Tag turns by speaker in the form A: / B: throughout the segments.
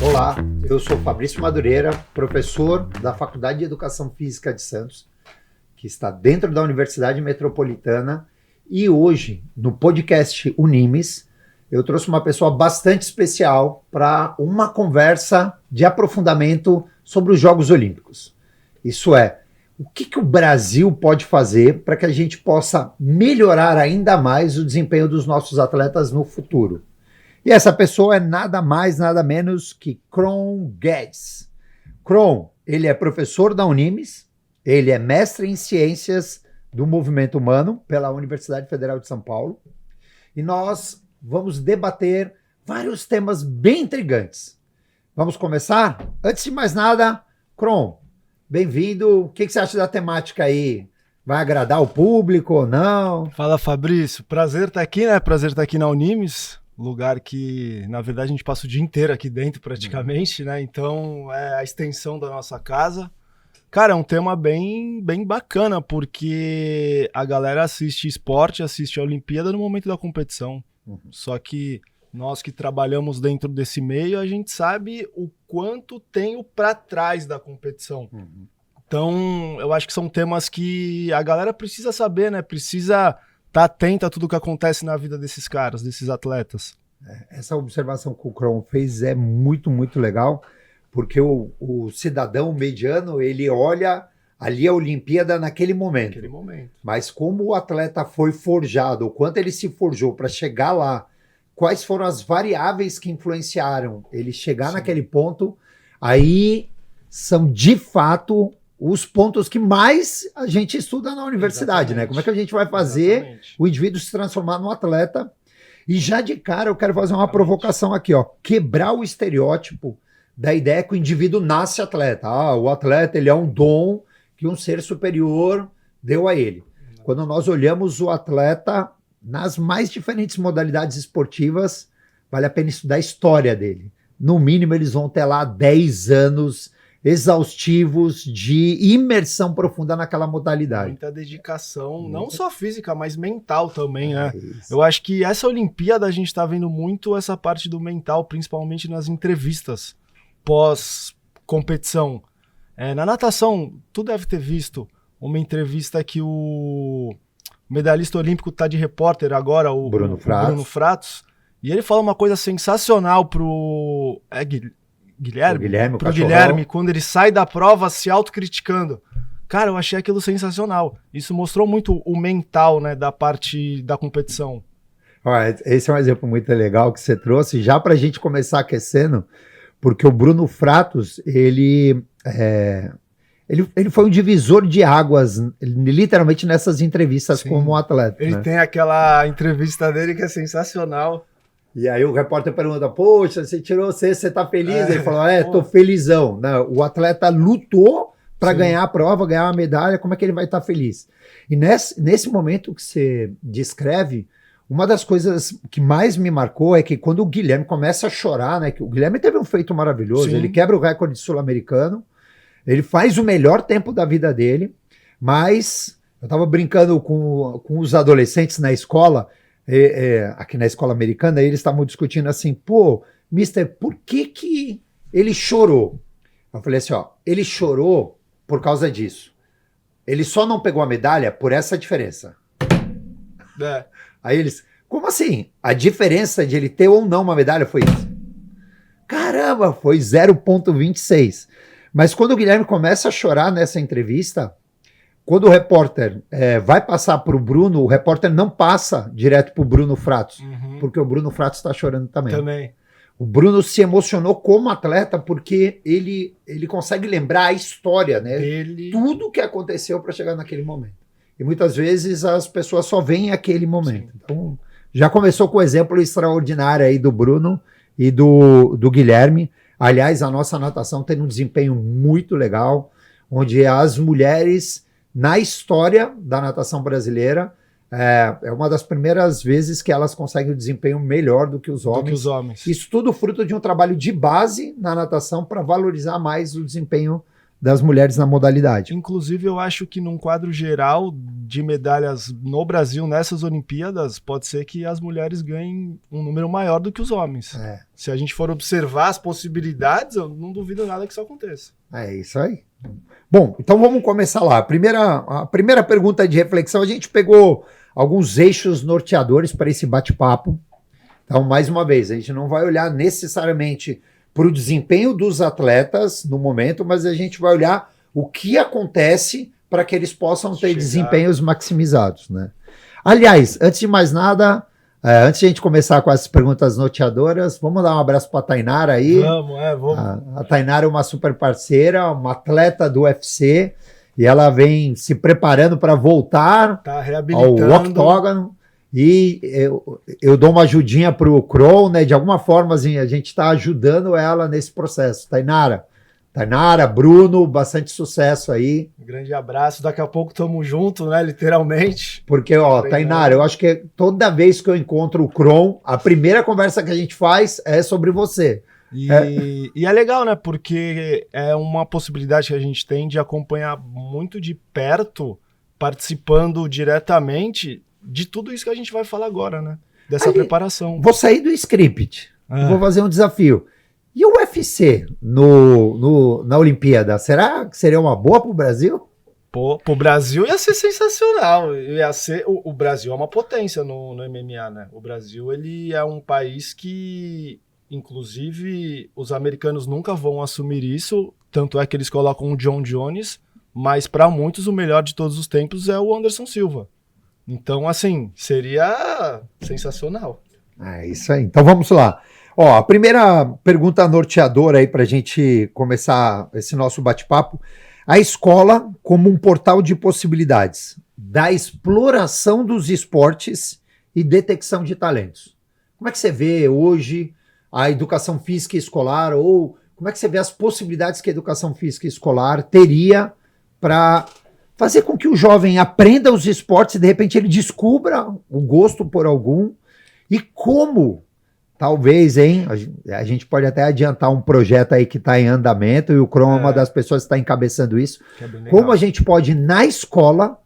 A: Olá, eu sou Fabrício Madureira, professor da Faculdade de Educação Física de Santos, que está dentro da Universidade Metropolitana, e hoje, no podcast Unimes, eu trouxe uma pessoa bastante especial para uma conversa de aprofundamento sobre os Jogos Olímpicos. Isso é, o que o Brasil pode fazer para que a gente possa melhorar ainda mais o desempenho dos nossos atletas no futuro? E essa pessoa é nada mais, nada menos que Kron Guedes. Kron, ele é professor da Unimes, ele é mestre em Ciências do Movimento Humano pela Universidade Federal de São Paulo, e nós vamos debater vários temas bem intrigantes. Vamos começar? Antes de mais nada, Kron, bem-vindo. O que você acha da temática aí? Vai agradar o público ou não?
B: Fala, Fabrício. Prazer estar aqui, né? Prazer estar aqui na Unimes. Lugar que, na verdade, a gente passa o dia inteiro aqui dentro, praticamente, né? Então, é a extensão da nossa casa. Cara, é um tema bem bacana, porque a galera assiste esporte, assiste a Olimpíada no momento da competição. Só que nós que trabalhamos dentro desse meio, a gente sabe o quanto tem o pra trás da competição. Então, eu acho que são temas que a galera precisa saber, né? Precisa tá atento a tudo que acontece na vida desses caras, desses atletas.
A: Essa observação que o Kron fez é muito legal, porque o cidadão mediano, ele olha ali a Olimpíada naquele momento. Mas como o atleta foi forjado, o quanto ele se forjou para chegar lá, quais foram as variáveis que influenciaram ele chegar naquele ponto, aí são de fato os pontos que mais a gente estuda na universidade, né? Como é que a gente vai fazer o indivíduo se transformar num atleta? E já de cara eu quero fazer uma provocação aqui, ó. Quebrar o estereótipo da ideia que o indivíduo nasce atleta. Ah, o atleta, ele é um dom que um ser superior deu a ele. Quando nós olhamos o atleta nas mais diferentes modalidades esportivas, vale a pena estudar a história dele. No mínimo, eles vão ter lá 10 anos exaustivos de imersão profunda naquela modalidade.
B: Muita dedicação, não só física, mas mental também, né? Eu acho que essa Olimpíada a gente tá vendo muito essa parte do mental, principalmente nas entrevistas pós-competição. Na natação, tu deve ter visto uma entrevista que o medalhista olímpico tá de repórter agora, o Bruno Fratos, e ele fala uma coisa sensacional pro Guilherme, quando ele sai da prova se autocriticando. Cara, eu achei aquilo sensacional. Isso mostrou muito o mental, né, da parte da competição.
A: Esse é um exemplo muito legal que você trouxe, já para a gente começar aquecendo, porque o Bruno Fratos, ele foi um divisor de águas, literalmente nessas entrevistas. Sim, como atleta.
B: Ele tem aquela entrevista dele que é sensacional.
A: E aí o repórter pergunta, poxa, você tirou você tá feliz? Ele falou, tô felizão. Não, o atleta lutou para ganhar a prova, ganhar uma medalha, como é que ele vai estar feliz? E nesse momento que você descreve, uma das coisas que mais me marcou é que quando o Guilherme começa a chorar, né? Que o Guilherme teve um feito maravilhoso, ele quebra o recorde sul-americano, ele faz o melhor tempo da vida dele, mas eu estava brincando com os adolescentes na escola, aqui na escola americana, eles estavam discutindo assim, mister, por que ele chorou? Eu falei assim, ele chorou por causa disso. Ele só não pegou a medalha por essa diferença. Aí eles, como assim? A diferença de ele ter ou não uma medalha foi isso? Caramba, foi 0,26. Mas quando o Guilherme começa a chorar nessa entrevista, quando o repórter vai passar para o Bruno, o repórter não passa direto para o Bruno Fratos, porque o Bruno Fratos está chorando também. O Bruno se emocionou como atleta porque ele consegue lembrar a história, né? Tudo que aconteceu para chegar naquele momento. E muitas vezes as pessoas só veem aquele momento. Sim. Então, já começou com o exemplo extraordinário aí do Bruno e do Guilherme. Aliás, a nossa natação tem um desempenho muito legal, onde as mulheres, na história da natação brasileira, é uma das primeiras vezes que elas conseguem um desempenho melhor do que os homens. Isso tudo fruto de um trabalho de base na natação para valorizar mais o desempenho das mulheres na modalidade.
B: Inclusive, eu acho que num quadro geral de medalhas no Brasil, nessas Olimpíadas, pode ser que as mulheres ganhem um número maior do que os homens. Se a gente for observar as possibilidades, eu não duvido nada que isso aconteça.
A: É isso aí. Bom, então vamos começar lá. A primeira pergunta de reflexão, a gente pegou alguns eixos norteadores para esse bate-papo. Então, mais uma vez, a gente não vai olhar necessariamente para o desempenho dos atletas no momento, mas a gente vai olhar o que acontece para que eles possam ter desempenhos maximizados, né? Aliás, antes de mais nada, antes de a gente começar com as perguntas norteadoras, vamos dar um abraço para a Tainara aí.
B: Vamos.
A: A Tainara é uma super parceira, uma atleta do UFC, e ela vem se preparando para voltar ao octógono. E eu dou uma ajudinha para o Crow, né? De alguma forma, assim, a gente está ajudando ela nesse processo. Tainara, Bruno, bastante sucesso aí.
B: Um grande abraço, daqui a pouco estamos juntos, né? Literalmente.
A: Porque, Tainara, eu acho que toda vez que eu encontro o Crow, a primeira conversa que a gente faz é sobre você.
B: E é legal, né? Porque é uma possibilidade que a gente tem de acompanhar muito de perto, participando diretamente de tudo isso que a gente vai falar agora, né? Dessa preparação.
A: Vou sair do script. Vou fazer um desafio. E o UFC na Olimpíada? Será que seria uma boa pro Brasil?
B: Pro Brasil ia ser sensacional. O Brasil é uma potência no MMA, né? O Brasil, ele é um país que, inclusive, os americanos nunca vão assumir isso. Tanto é que eles colocam o John Jones, mas para muitos o melhor de todos os tempos é o Anderson Silva. Então, assim, seria sensacional.
A: É isso aí. Então, vamos lá. A primeira pergunta norteadora aí para a gente começar esse nosso bate-papo. A escola como um portal de possibilidades da exploração dos esportes e detecção de talentos. Como é que você vê hoje a educação física escolar, ou como é que você vê as possibilidades que a educação física escolar teria para fazer com que o jovem aprenda os esportes e, de repente, ele descubra o gosto por algum? E como, talvez, a gente pode até adiantar um projeto aí que está em andamento, e o Cron é uma das pessoas que está encabeçando isso. Como a gente pode, na escola,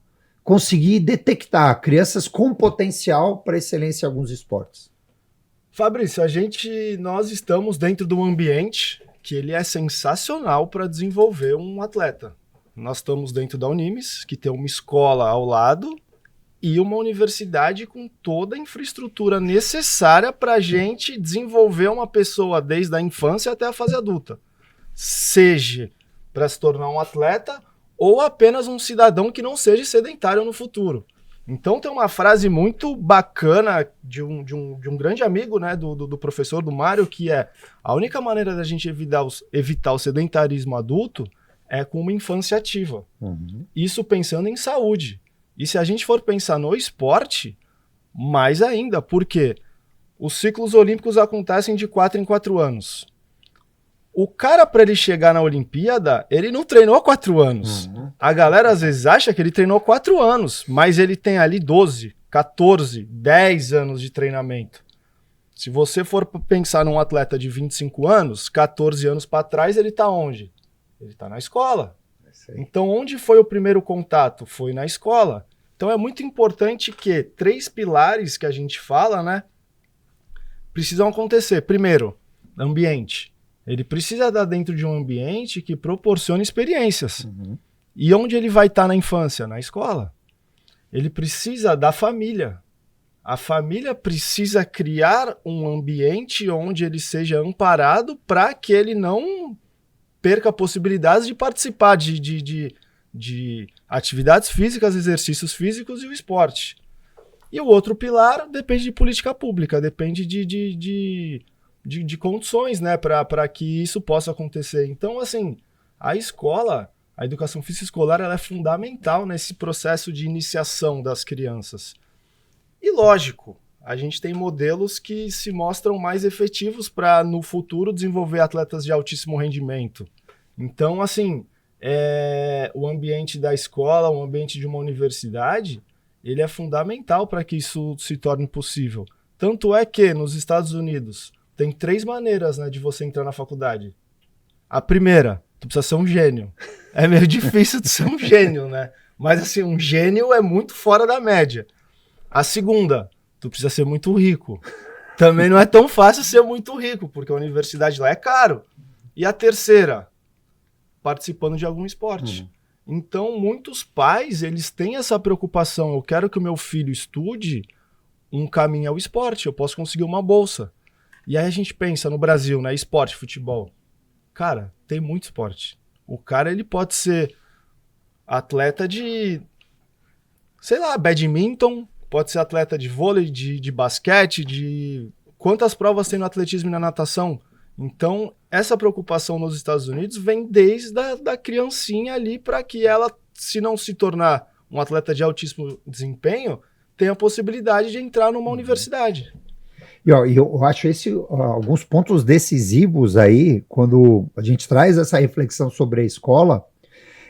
A: conseguir detectar crianças com potencial para excelência em alguns esportes?
B: Fabrício, nós estamos dentro de um ambiente que ele é sensacional para desenvolver um atleta. Nós estamos dentro da Unimes, que tem uma escola ao lado e uma universidade com toda a infraestrutura necessária para a gente desenvolver uma pessoa desde a infância até a fase adulta. Seja para se tornar um atleta ou apenas um cidadão que não seja sedentário no futuro. Então tem uma frase muito bacana de um grande amigo, né, do professor, do Mário, que é: a única maneira da gente evitar o sedentarismo adulto é com uma infância ativa. Isso pensando em saúde. E se a gente for pensar no esporte, mais ainda, porque os ciclos olímpicos acontecem de 4 em 4 anos. O cara, para ele chegar na Olimpíada, ele não treinou 4 anos. A galera às vezes acha que ele treinou 4 anos, mas ele tem ali 12, 14, 10 anos de treinamento. Se você for pensar num atleta de 25 anos, 14 anos para trás, ele está onde? Ele está na escola. Então, onde foi o primeiro contato? Foi na escola. Então, é muito importante que 3 pilares que a gente fala, né, precisam acontecer. Primeiro, ambiente. Ele precisa estar dentro de um ambiente que proporcione experiências. E onde ele vai estar na infância? Na escola. Ele precisa da família. A família precisa criar um ambiente onde ele seja amparado para que ele não perca possibilidades de participar de atividades físicas, exercícios físicos e o esporte. E o outro pilar depende de política pública, depende de condições, né, para que isso possa acontecer. Então, assim, a escola, a educação física escolar, ela é fundamental nesse processo de iniciação das crianças. E lógico, a gente tem modelos que se mostram mais efetivos para, no futuro, desenvolver atletas de altíssimo rendimento. Então, assim, o ambiente da escola, o ambiente de uma universidade, ele é fundamental para que isso se torne possível. Tanto é que, nos Estados Unidos, tem 3 maneiras, né, de você entrar na faculdade. A primeira tu precisa ser um gênio. É meio difícil de ser um gênio, né? Mas assim, um gênio é muito fora da média. A segunda, tu precisa ser muito rico. Também não é tão fácil ser muito rico, porque a universidade lá é caro. E a terceira, participando de algum esporte. Então, muitos pais, eles têm essa preocupação. Eu quero que o meu filho estude, um caminho é o esporte, eu posso conseguir uma bolsa. E aí a gente pensa no Brasil, né? Esporte, futebol. Cara, tem muito esporte. O cara, ele pode ser atleta de, sei lá, badminton, pode ser atleta de vôlei, de basquete, de... Quantas provas tem no atletismo e na natação? Então, essa preocupação nos Estados Unidos vem desde da criancinha ali para que ela, se não se tornar um atleta de altíssimo desempenho, tenha a possibilidade de entrar numa universidade.
A: E ó, eu acho alguns pontos decisivos aí, quando a gente traz essa reflexão sobre a escola,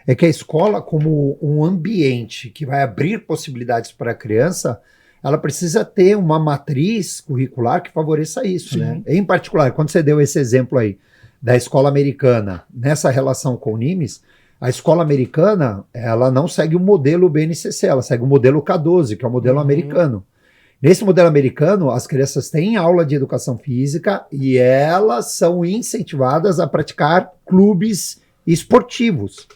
A: é que a escola, como um ambiente que vai abrir possibilidades para a criança, ela precisa ter uma matriz curricular que favoreça isso, né? Em particular, quando você deu esse exemplo aí da escola americana, nessa relação com o Nimes, a escola americana, ela não segue o modelo BNCC, ela segue o modelo K12, que é o modelo americano. Nesse modelo americano, as crianças têm aula de educação física e elas são incentivadas a praticar clubes esportivos.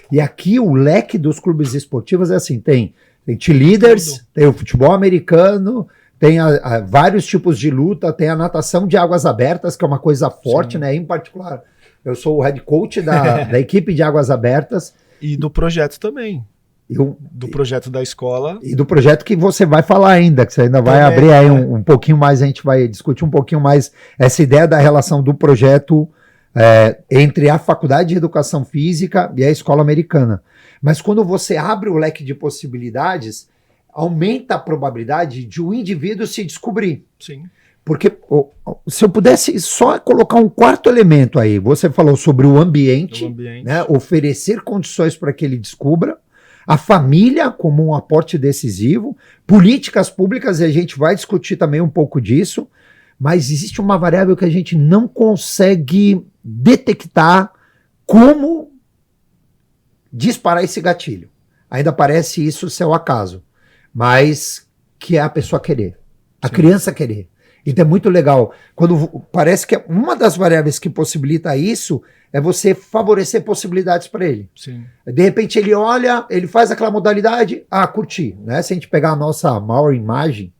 A: E aqui o leque dos clubes esportivos é assim, tem cheerleaders, tem o futebol americano, tem vários tipos de luta, tem a natação de águas abertas, que é uma coisa forte, né? Em particular, eu sou o head coach da equipe de águas abertas.
B: E do projeto também. Do projeto da escola.
A: E do projeto que você vai falar ainda, que você ainda vai abrir aí um pouquinho mais, a gente vai discutir um pouquinho mais essa ideia da relação do projeto entre a Faculdade de Educação Física e a escola americana. Mas quando você abre o leque de possibilidades, aumenta a probabilidade de um indivíduo se descobrir.
B: Sim.
A: Porque se eu pudesse só colocar um quarto elemento aí, você falou sobre o ambiente. Né, oferecer condições para que ele descubra, a família como um aporte decisivo, políticas públicas, e a gente vai discutir também um pouco disso, mas existe uma variável que a gente não consegue detectar como disparar esse gatilho. Ainda parece isso ser o acaso, mas que é a pessoa querer, a criança querer. Então é muito legal, quando parece que uma das variáveis que possibilita isso é você favorecer possibilidades para ele.
B: Sim.
A: De repente ele olha, ele faz aquela modalidade, curtir, né? Se a gente pegar a nossa maior imagem,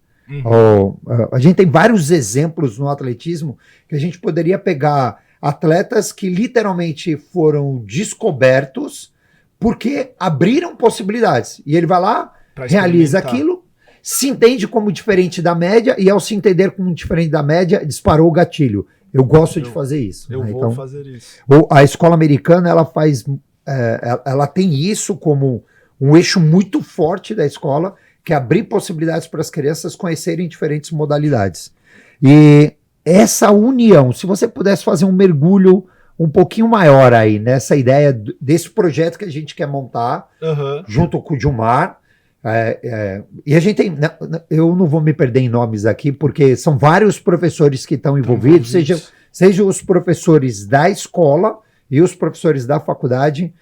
A: a gente tem vários exemplos no atletismo que a gente poderia pegar atletas que literalmente foram descobertos porque abriram possibilidades. E ele vai lá, realiza aquilo, se entende como diferente da média, e ao se entender como diferente da média, disparou o gatilho. Eu gosto de fazer isso.
B: Eu vou fazer isso.
A: A escola americana, ela tem isso como um eixo muito forte da escola, que é abrir possibilidades para as crianças conhecerem diferentes modalidades. E essa união, se você pudesse fazer um mergulho um pouquinho maior aí, nessa ideia desse projeto que a gente quer montar, junto com o Gilmar, e a gente tem, eu não vou me perder em nomes aqui, porque são vários professores que estão envolvidos, seja os professores da escola e os professores da faculdade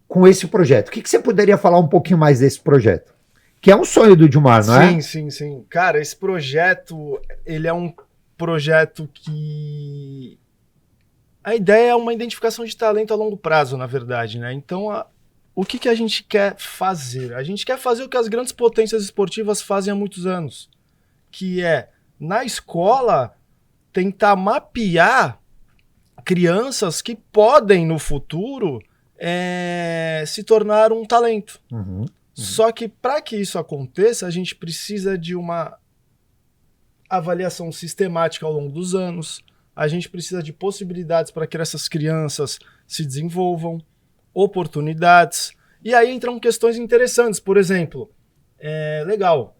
A: com esse projeto. O que você poderia falar um pouquinho mais desse projeto? Que é um sonho do Gilmar, não é?
B: Sim. Cara, esse projeto, ele é um projeto que... A ideia é uma identificação de talento a longo prazo, na verdade, né? Então, o que a gente quer fazer? A gente quer fazer o que as grandes potências esportivas fazem há muitos anos, que é, na escola, tentar mapear crianças que podem, no futuro, se tornar um talento. Só que, para que isso aconteça, a gente precisa de uma avaliação sistemática ao longo dos anos, a gente precisa de possibilidades para que essas crianças se desenvolvam, oportunidades, e aí entram questões interessantes. Por exemplo, legal,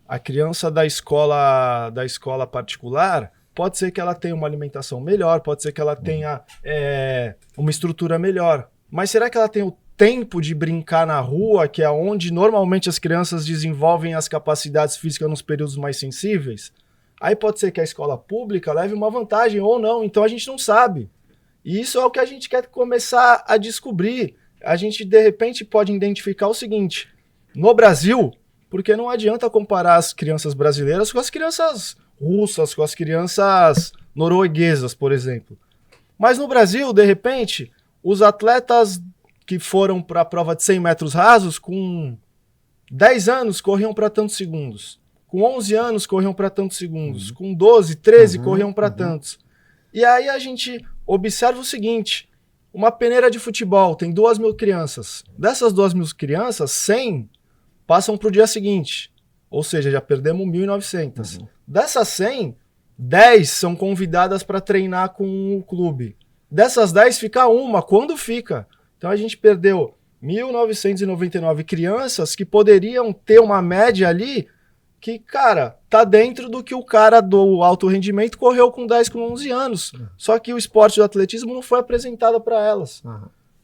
B: a criança da escola particular, pode ser que ela tenha uma alimentação melhor, pode ser que ela tenha uma estrutura melhor, mas será que ela tem o tempo de brincar na rua, que é onde normalmente as crianças desenvolvem as capacidades físicas nos períodos mais sensíveis? Aí pode ser que a escola pública leve uma vantagem ou não, então a gente não sabe. E isso é o que a gente quer começar a descobrir. A gente, de repente, pode identificar o seguinte: no Brasil, porque não adianta comparar as crianças brasileiras com as crianças russas, com as crianças norueguesas, por exemplo. Mas no Brasil, de repente, os atletas que foram para a prova de 100 metros rasos, com 10 anos, corriam para tantos segundos. Com 11 anos, corriam para tantos segundos. Com 12, 13, corriam para tantos. E aí a gente observa o seguinte: uma peneira de futebol tem 2.000 crianças. Dessas 2.000 crianças, 100 passam para o dia seguinte. Ou seja, já perdemos 1.900. Dessas 100, 10 são convidadas para treinar com o clube. Dessas 10 fica uma, quando fica. Então a gente perdeu 1.999 crianças que poderiam ter uma média ali que, cara, tá dentro do que o cara do alto rendimento correu com 10, com 11 anos. Só que o esporte do atletismo não foi apresentado para elas.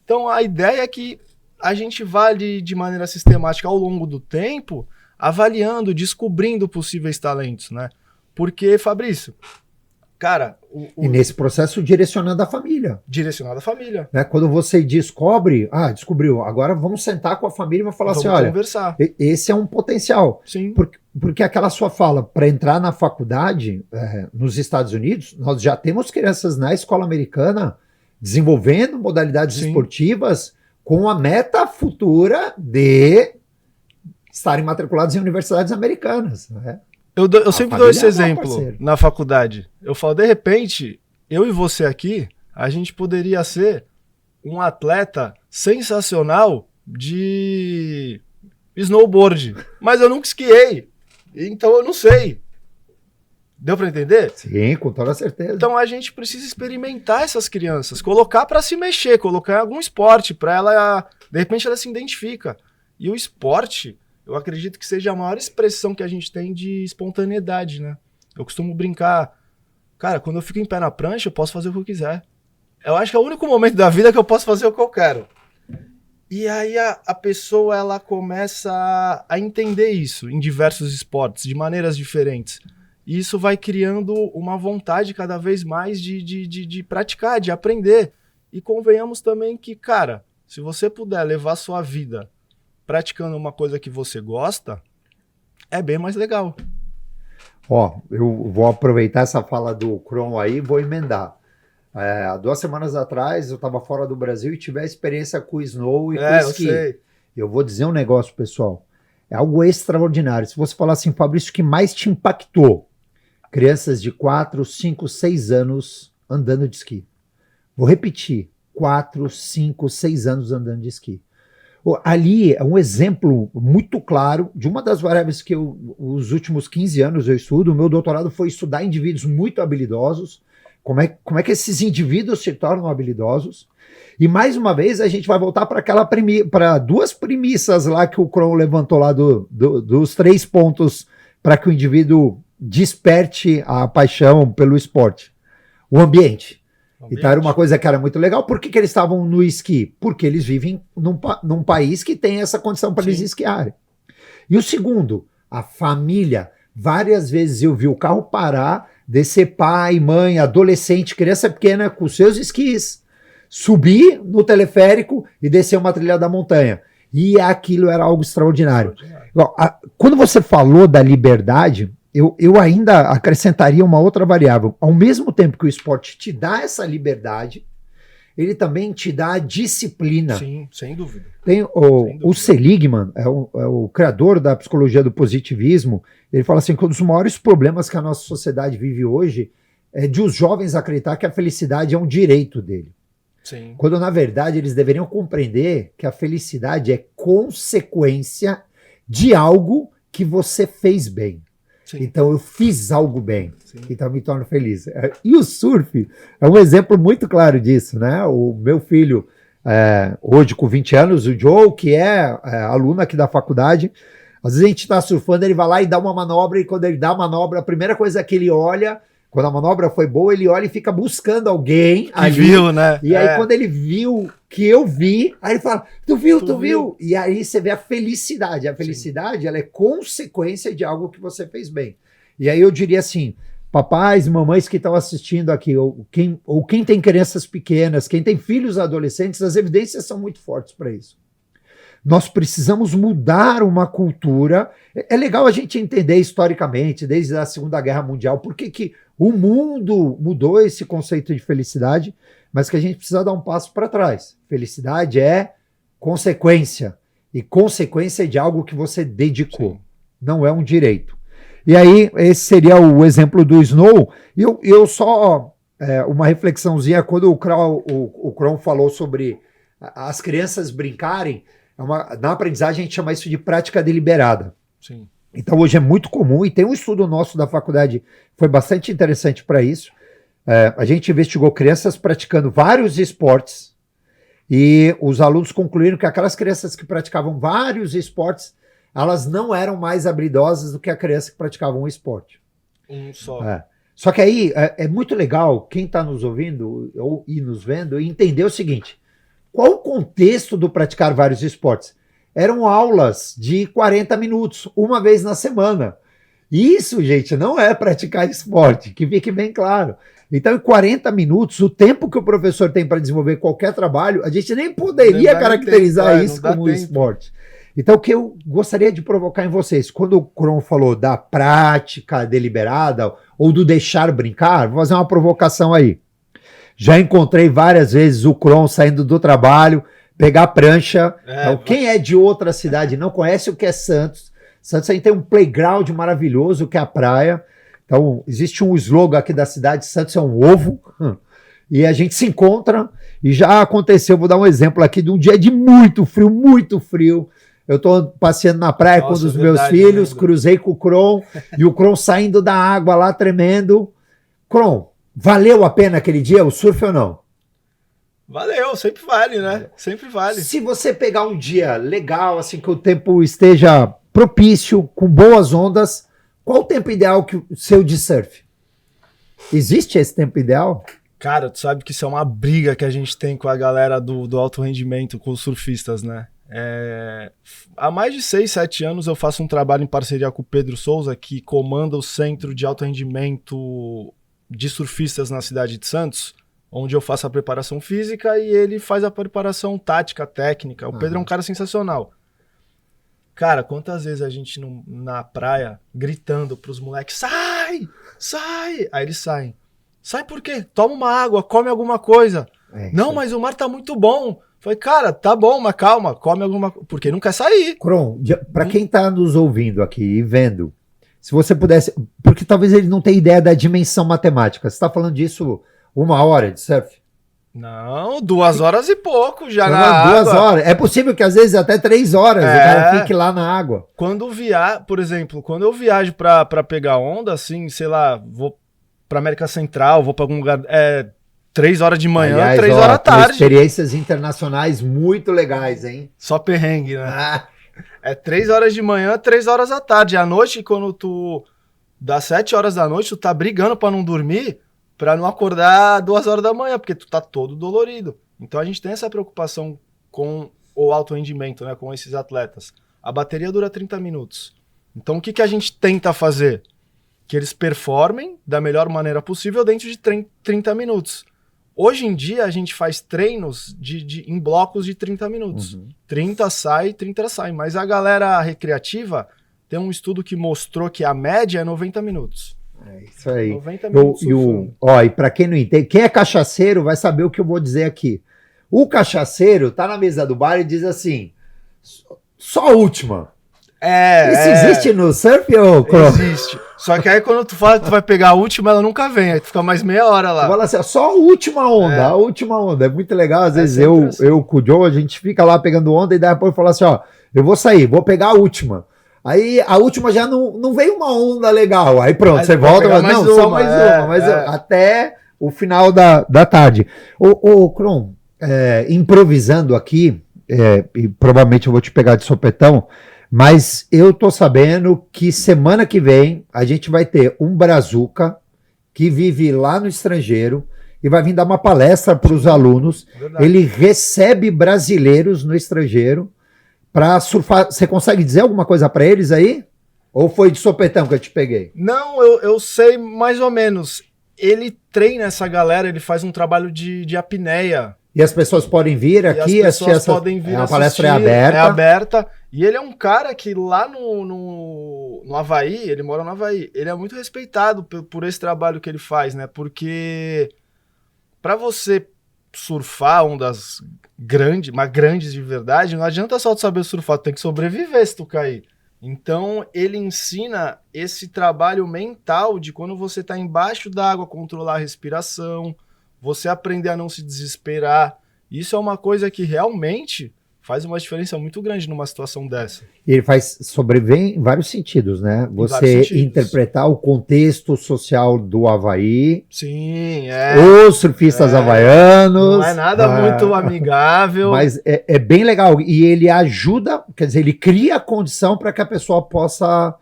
B: Então a ideia é que a gente vá de maneira sistemática ao longo do tempo, avaliando, descobrindo possíveis talentos, né? Porque, Fabrício, cara...
A: E nesse processo direcionando a família.
B: Direcionando a família.
A: Né? Quando você descobre, descobriu, agora vamos sentar com a família e vamos falar assim, olha,
B: conversar.
A: Esse é um potencial.
B: Sim.
A: Porque aquela sua fala, para entrar na faculdade nos Estados Unidos, nós já temos crianças na escola americana desenvolvendo modalidades esportivas com a meta futura de estarem matriculados em universidades americanas, né?
B: Eu sempre dou esse exemplo na faculdade. Eu falo, de repente, eu e você aqui, a gente poderia ser um atleta sensacional de snowboard. Mas eu nunca esquiei. Então eu não sei. Deu para entender?
A: Sim, com toda certeza.
B: Então a gente precisa experimentar essas crianças, colocar para se mexer, colocar em algum esporte, para ela, de repente ela se identifica. E o esporte, eu acredito que seja a maior expressão que a gente tem de espontaneidade, né? Eu costumo brincar, cara, quando eu fico em pé na prancha, eu posso fazer o que eu quiser. Eu acho que é o único momento da vida que eu posso fazer o que eu quero. E aí a pessoa, ela começa a entender isso em diversos esportes, de maneiras diferentes. E isso vai criando uma vontade cada vez mais de praticar, de aprender. E convenhamos também que, cara, se você puder levar a sua vida praticando uma coisa que você gosta, é bem mais legal.
A: Eu vou aproveitar essa fala do Kron aí e vou emendar. Há 2 semanas atrás eu estava fora do Brasil e tive a experiência com o snow e com o esqui. Eu vou dizer um negócio, pessoal. É algo extraordinário. Se você falar assim, Fabrício, o que mais te impactou? Crianças de 4, 5, 6 anos andando de esqui. Vou repetir. 4, 5, 6 anos andando de esqui. Ali é um exemplo muito claro de uma das variáveis que os últimos 15 anos eu estudo. O meu doutorado foi estudar indivíduos muito habilidosos, como é que esses indivíduos se tornam habilidosos. E mais uma vez a gente vai voltar para 2 premissas lá que o Kron levantou lá dos 3 pontos para que o indivíduo desperte a paixão pelo esporte. O ambiente. Então era uma coisa que era muito legal. Por que eles estavam no esqui? Porque eles vivem num país que tem essa condição para eles esquiarem. E o segundo, a família. Várias vezes eu vi o carro parar, descer pai, mãe, adolescente, criança pequena com seus esquis, subir no teleférico e descer uma trilha da montanha. E aquilo era algo extraordinário. Quando você falou da liberdade, eu ainda acrescentaria uma outra variável. Ao mesmo tempo que o esporte te dá essa liberdade, ele também te dá a disciplina.
B: Sim, sem dúvida.
A: Tem o Seligman, é o criador da psicologia do positivismo, ele fala assim que um dos maiores problemas que a nossa sociedade vive hoje é de os jovens acreditar que a felicidade é um direito dele.
B: Sim.
A: Quando, na verdade, eles deveriam compreender que a felicidade é consequência de algo que você fez bem. Sim. Então eu fiz algo bem, então me torno feliz. E o surf é um exemplo muito claro disso, né? O meu filho, hoje com 20 anos, o Joe, que é aluno aqui da faculdade, às vezes a gente está surfando, ele vai lá e dá uma manobra, e quando ele dá a manobra, a primeira coisa que ele olha, quando a manobra foi boa, ele olha e fica buscando alguém
B: que ali, viu, né?
A: E aí quando ele viu que eu vi, aí ele fala, tu viu? E aí você vê a felicidade. A felicidade, ela é consequência de algo que você fez bem. E aí eu diria assim, papais e mamães que estão assistindo aqui, ou quem tem crianças pequenas, quem tem filhos adolescentes, as evidências são muito fortes para isso. Nós precisamos mudar uma cultura. É legal a gente entender historicamente, desde a Segunda Guerra Mundial, por que o mundo mudou esse conceito de felicidade, mas que a gente precisa dar um passo para trás. Felicidade é consequência, e consequência de algo que você dedicou. Sim. Não é um direito. E aí, esse seria o exemplo do Snow. E eu só, uma reflexãozinha, quando o Krohn falou sobre as crianças brincarem, na aprendizagem a gente chama isso de prática deliberada.
B: Sim.
A: Então hoje é muito comum, e tem um estudo nosso da faculdade, foi bastante interessante para isso. A gente investigou crianças praticando vários esportes, e os alunos concluíram que aquelas crianças que praticavam vários esportes, elas não eram mais habilidosas do que a criança que praticava um esporte.
B: Um só.
A: Só que aí é muito legal quem está nos ouvindo e nos vendo entender o seguinte: qual o contexto do praticar vários esportes? Eram aulas de 40 minutos, uma vez na semana. Isso, gente, não é praticar esporte, que fique bem claro. Então, em 40 minutos, o tempo que o professor tem para desenvolver qualquer trabalho, a gente nem poderia caracterizar isso como esporte. Então, o que eu gostaria de provocar em vocês, quando o Krohn falou da prática deliberada ou do deixar brincar, vou fazer uma provocação aí. Já encontrei várias vezes o Krohn saindo do trabalho, pegar a prancha. Então, quem é de outra cidade não conhece o que é Santos. Santos aí tem um playground maravilhoso que é a praia. Então, existe um slogan aqui da cidade: Santos é um ovo. E a gente se encontra, e já aconteceu, vou dar um exemplo aqui de um dia de muito frio. Eu estou passeando na praia com um dos meus filhos, cruzei com o Krohn, e o Krohn saindo da água lá, tremendo. Krohn, valeu a pena aquele dia, o surf ou não?
B: Valeu, sempre vale, né? Sempre vale.
A: Se você pegar um dia legal, assim, que o tempo esteja propício, com boas ondas, qual o tempo ideal seu de surf? Existe esse tempo ideal?
B: Cara, tu sabe que isso é uma briga que a gente tem com a galera do alto rendimento, com os surfistas, né? Há mais de 6, 7 anos eu faço um trabalho em parceria com o Pedro Souza, que comanda o Centro de Alto Rendimento de Surfistas na cidade de Santos, onde eu faço a preparação física e ele faz a preparação tática, técnica. O Pedro é um cara sensacional. Cara, quantas vezes a gente na praia gritando pros moleques: sai! Sai! Aí eles saem. Sai por quê? Toma uma água, come alguma coisa. Não, mas o mar tá muito bom. Falei, cara, tá bom, mas calma, come alguma coisa. Porque não quer sair.
A: Krohn, pra quem tá nos ouvindo aqui e vendo, se você pudesse, porque talvez ele não tenha ideia da dimensão matemática. Você tá falando disso 1 hora de surf?
B: Não, 2 horas e pouco já na
A: água. 2 horas. É possível que às vezes até 3 horas o cara fique lá na água.
B: Por exemplo, quando eu viajo pra pegar onda, assim, sei lá, vou pra América Central, vou pra algum lugar, 3 horas de manhã, aliás, 3 horas da tarde.
A: Experiências internacionais muito legais, hein?
B: Só perrengue, né? 3 horas de manhã, 3 horas da tarde. À noite, quando tu das 7 horas da noite, tu tá brigando pra não dormir, pra não acordar 2 horas da manhã, porque tu tá todo dolorido. Então a gente tem essa preocupação com o alto rendimento, né, com esses atletas. A bateria dura 30 minutos. Então o que a gente tenta fazer? Que eles performem da melhor maneira possível dentro de 30 minutos. Hoje em dia a gente faz treinos em blocos de 30 minutos. 30 sai, 30 sai. Mas a galera recreativa tem um estudo que mostrou que a média é 90 minutos.
A: É isso aí.
B: 90 minutos.
A: E para quem não entende, quem é cachaceiro vai saber o que eu vou dizer aqui. O cachaceiro tá na mesa do bar e diz assim: só a última. Isso existe no surf, ou Krohn?
B: Existe. Só que aí quando tu fala que tu vai pegar a última, ela nunca vem. Aí tu fica mais meia hora lá.
A: Tu fala assim, só a última onda, a última onda. É muito legal. Às vezes eu com o Joe, a gente fica lá pegando onda e depois fala assim, ó, eu vou sair, vou pegar a última. Aí a última já não veio uma onda legal. Aí pronto, você volta, mas não, só mais uma. Mas até o final da tarde. Ô Krohn, improvisando aqui, e provavelmente eu vou te pegar de sopetão, mas eu tô sabendo que semana que vem a gente vai ter um brazuca que vive lá no estrangeiro e vai vir dar uma palestra para os alunos. Verdade. Ele recebe brasileiros no estrangeiro para surfar. Você consegue dizer alguma coisa para eles aí? Ou foi de sopetão que eu te peguei?
B: Não, eu sei mais ou menos. Ele treina essa galera, ele faz um trabalho de apneia.
A: E as pessoas podem vir aqui assistir essa...
B: podem vir
A: a
B: assistir,
A: palestra é aberta.
B: É aberta. E ele é um cara que lá no Havaí, ele mora no Havaí, ele é muito respeitado por esse trabalho que ele faz, né? Porque para você surfar ondas grandes, mas grandes de verdade, não adianta só tu saber surfar, tu tem que sobreviver se tu cair. Então ele ensina esse trabalho mental de quando você tá embaixo d'água, controlar a respiração, você aprender a não se desesperar. Isso é uma coisa que realmente faz uma diferença muito grande numa situação dessa.
A: E ele faz sobreviver em vários sentidos, né? Você
B: vários sentidos.
A: interpretar o contexto social do Havaí.
B: Sim, é.
A: Os surfistas havaianos.
B: Não é nada muito amigável.
A: Mas é bem legal. E ele ajuda, quer dizer, ele cria a condição para que a pessoa possa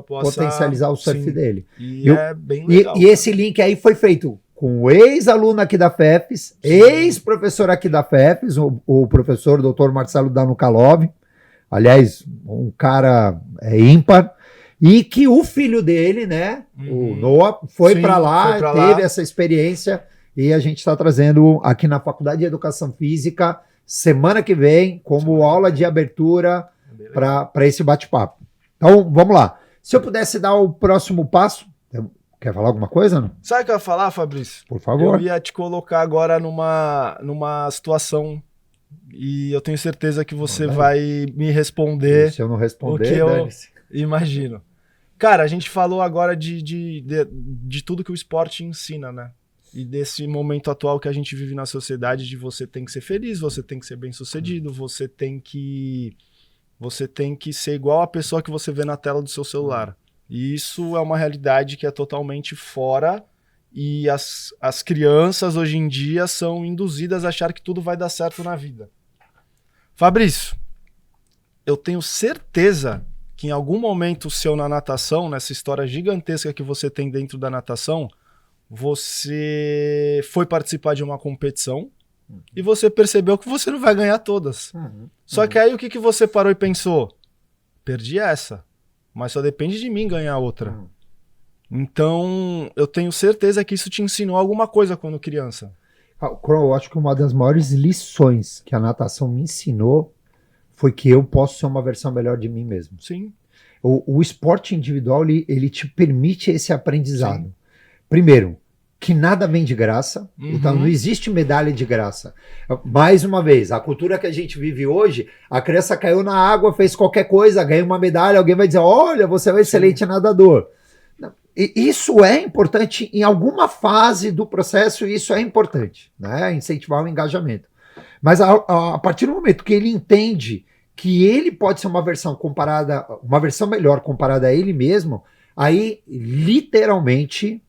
A: potencializar o surf
B: sim.
A: dele.
B: E é bem legal.
A: E esse link aí foi feito com o ex-aluno aqui da FEFES, ex-professor aqui da FEFES, o professor Dr. Marcelo Danukalov, aliás, um cara ímpar, e que o filho dele, né, o Noah, foi para lá, teve essa experiência, e a gente está trazendo aqui na Faculdade de Educação Física, semana que vem, como aula de abertura para esse bate-papo. Então, vamos lá. Se eu pudesse dar o próximo passo... Quer falar alguma coisa? Não?
B: Sabe o que eu ia falar, Fabrício?
A: Por favor.
B: Eu ia te colocar agora numa situação e eu tenho certeza que você vai me responder.
A: E se eu não responder,
B: o que eu imagino. Cara, a gente falou agora de tudo que o esporte ensina, né? E desse momento atual que a gente vive na sociedade de você tem que ser feliz, você tem que ser bem-sucedido, você tem que ser igual a pessoa que você vê na tela do seu celular. E isso é uma realidade que é totalmente fora e as crianças hoje em dia são induzidas a achar que tudo vai dar certo na vida. Fabrício, eu tenho certeza que em algum momento seu na natação, nessa história gigantesca que você tem dentro da natação, você foi participar de uma competição e você percebeu que você não vai ganhar todas. Só que aí o que você parou e pensou? Perdi essa. Mas só depende de mim ganhar outra. Então, eu tenho certeza que isso te ensinou alguma coisa quando criança.
A: Eu acho que uma das maiores lições que a natação me ensinou foi que eu posso ser uma versão melhor de mim mesmo.
B: Sim.
A: O esporte individual, ele te permite esse aprendizado.
B: Sim.
A: Primeiro, que nada vem de graça, então não existe medalha de graça. Mais uma vez, a cultura que a gente vive hoje, a criança caiu na água, fez qualquer coisa, ganha uma medalha, alguém vai dizer, olha, você é um excelente nadador. E isso é importante em alguma fase do processo, isso é importante, né? Incentivar o engajamento. Mas a partir do momento que ele entende que ele pode ser uma versão melhor comparada a ele mesmo, aí literalmente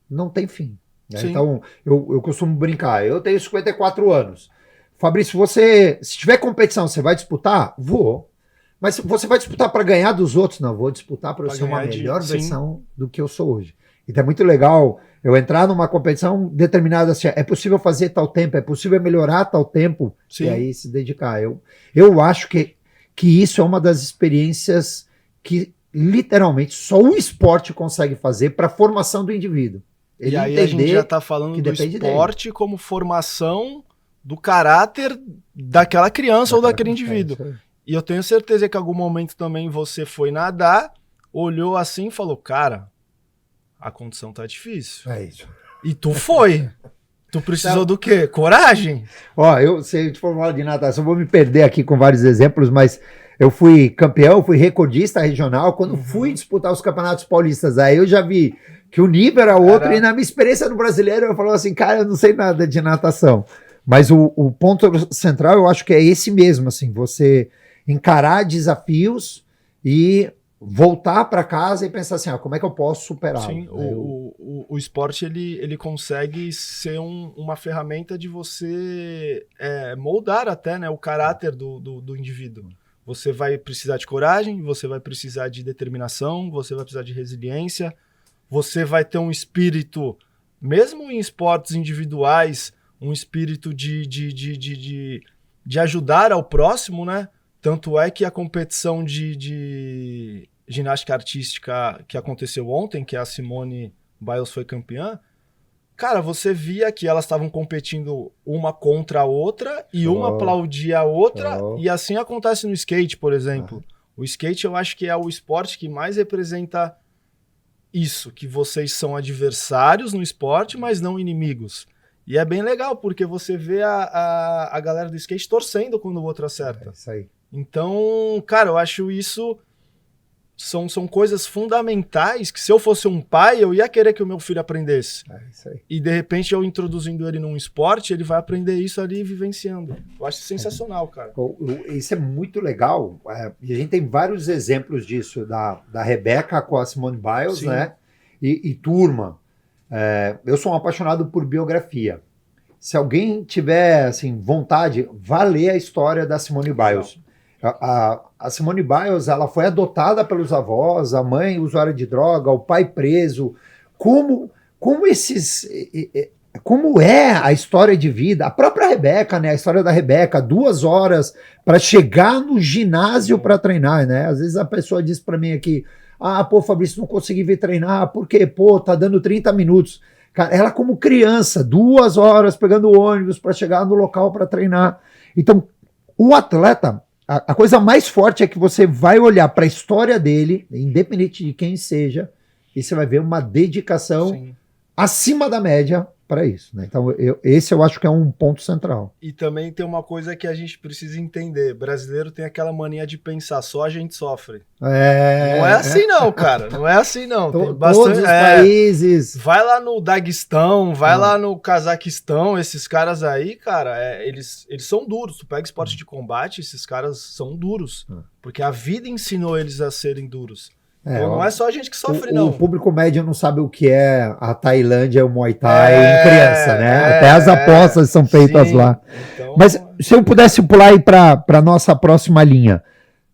A: não tem fim. Então, eu costumo brincar, eu tenho 54 anos. Fabrício, se tiver competição, você vai disputar? Vou. Mas você vai disputar para ganhar dos outros? Não, vou disputar para eu ser uma melhor versão do que eu sou hoje. Então é muito legal eu entrar numa competição determinada assim, é possível fazer tal tempo, é possível melhorar tal tempo, e aí se dedicar. Eu acho que isso é uma das experiências que literalmente só o esporte consegue fazer para a formação do indivíduo.
B: E aí a gente já está falando do esporte como formação do caráter daquela criança ou daquele indivíduo. E eu tenho certeza que em algum momento também você foi nadar, olhou assim e falou, cara, a condição tá difícil.
A: É isso.
B: E tu foi. Tu precisou do quê? Coragem?
A: Se a gente for falar de natação, eu vou me perder aqui com vários exemplos, mas eu fui campeão, fui recordista regional, quando fui disputar os campeonatos paulistas, aí eu já vi que o nível era outro, e na minha experiência no brasileiro eu falava assim, cara, eu não sei nada de natação. Mas o ponto central eu acho que é esse mesmo, assim, você encarar desafios e voltar para casa e pensar assim, como é que eu posso superá-lo?
B: Sim, o esporte ele consegue ser uma ferramenta de você moldar até, né, o caráter do indivíduo. Você vai precisar de coragem, você vai precisar de determinação, você vai precisar de resiliência, você vai ter um espírito, mesmo em esportes individuais, um espírito de ajudar ao próximo, né? Tanto é que a competição de ginástica artística que aconteceu ontem, que a Simone Biles foi campeã, cara, você via que elas estavam competindo uma contra a outra e uma aplaudia a outra, e assim acontece no skate, por exemplo. O skate eu acho que é o esporte que mais representa isso, que vocês são adversários no esporte, mas não inimigos. E é bem legal, porque você vê a galera do skate torcendo quando o outro acerta.
A: É isso aí.
B: Então, cara, eu acho isso... São coisas fundamentais que se eu fosse um pai, eu ia querer que o meu filho aprendesse.
A: É isso aí.
B: E de repente eu introduzindo ele num esporte, ele vai aprender isso ali vivenciando. Eu acho sensacional, cara.
A: Isso é muito legal. E a gente tem vários exemplos disso, da Rebeca com a Simone Biles,
B: Sim.
A: né? E turma. Eu sou um apaixonado por biografia. Se alguém tiver assim, vontade, vá ler a história da Simone Biles. A Simone Biles, ela foi adotada pelos avós, a mãe usuária de droga, o pai preso. Como é a história de vida? A própria Rebeca, né? A história da Rebeca, 2 horas para chegar no ginásio para treinar, né? Às vezes a pessoa diz para mim aqui, pô, Fabrício, não consegui vir treinar, porque, pô, tá dando 30 minutos. Cara, ela como criança, 2 horas pegando o ônibus para chegar no local para treinar. Então, o atleta... A coisa mais forte é que você vai olhar para a história dele, independente de quem seja, e você vai ver uma dedicação acima da média para isso, né? Então, esse eu acho que é um ponto central.
B: E também tem uma coisa que a gente precisa entender. Brasileiro tem aquela mania de pensar, só a gente sofre. Não é assim não, cara. Não é assim não. Tem bastante,
A: todos os países.
B: Vai lá no Daguestão, vai lá no Cazaquistão, esses caras aí, cara, eles são duros. Tu pega esporte de combate, esses caras são duros. Porque a vida ensinou eles a serem duros. Então não é só a gente que sofre, não.
A: O público médio não sabe o que é a Tailândia e o Muay Thai em criança, né? Até as apostas são feitas lá. Então... Mas se eu pudesse pular aí para a nossa próxima linha,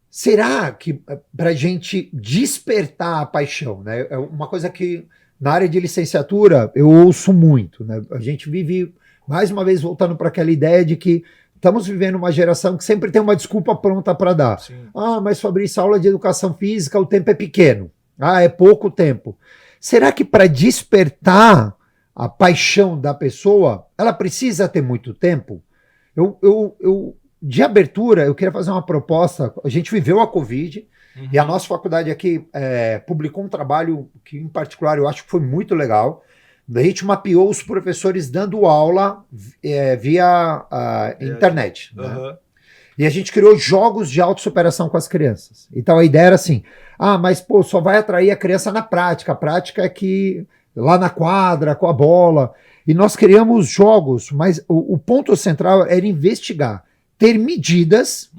A: será que para a gente despertar a paixão, né? É uma coisa que na área de licenciatura eu ouço muito, né? A gente vive, mais uma vez, voltando para aquela ideia de que estamos vivendo uma geração que sempre tem uma desculpa pronta para dar. Sim. Mas Fabrício, aula de educação física, o tempo é pequeno. É pouco tempo. Será que para despertar a paixão da pessoa, ela precisa ter muito tempo? De abertura, eu queria fazer uma proposta. A gente viveu a Covid, e a nossa faculdade aqui publicou um trabalho que, em particular, eu acho que foi muito legal. A gente mapeou os professores dando aula via internet. Né? E a gente criou jogos de autossuperação com as crianças. Então a ideia era assim, mas pô, só vai atrair a criança na prática. A prática é que lá na quadra, com a bola. E nós criamos jogos, mas o ponto central era investigar, ter medidas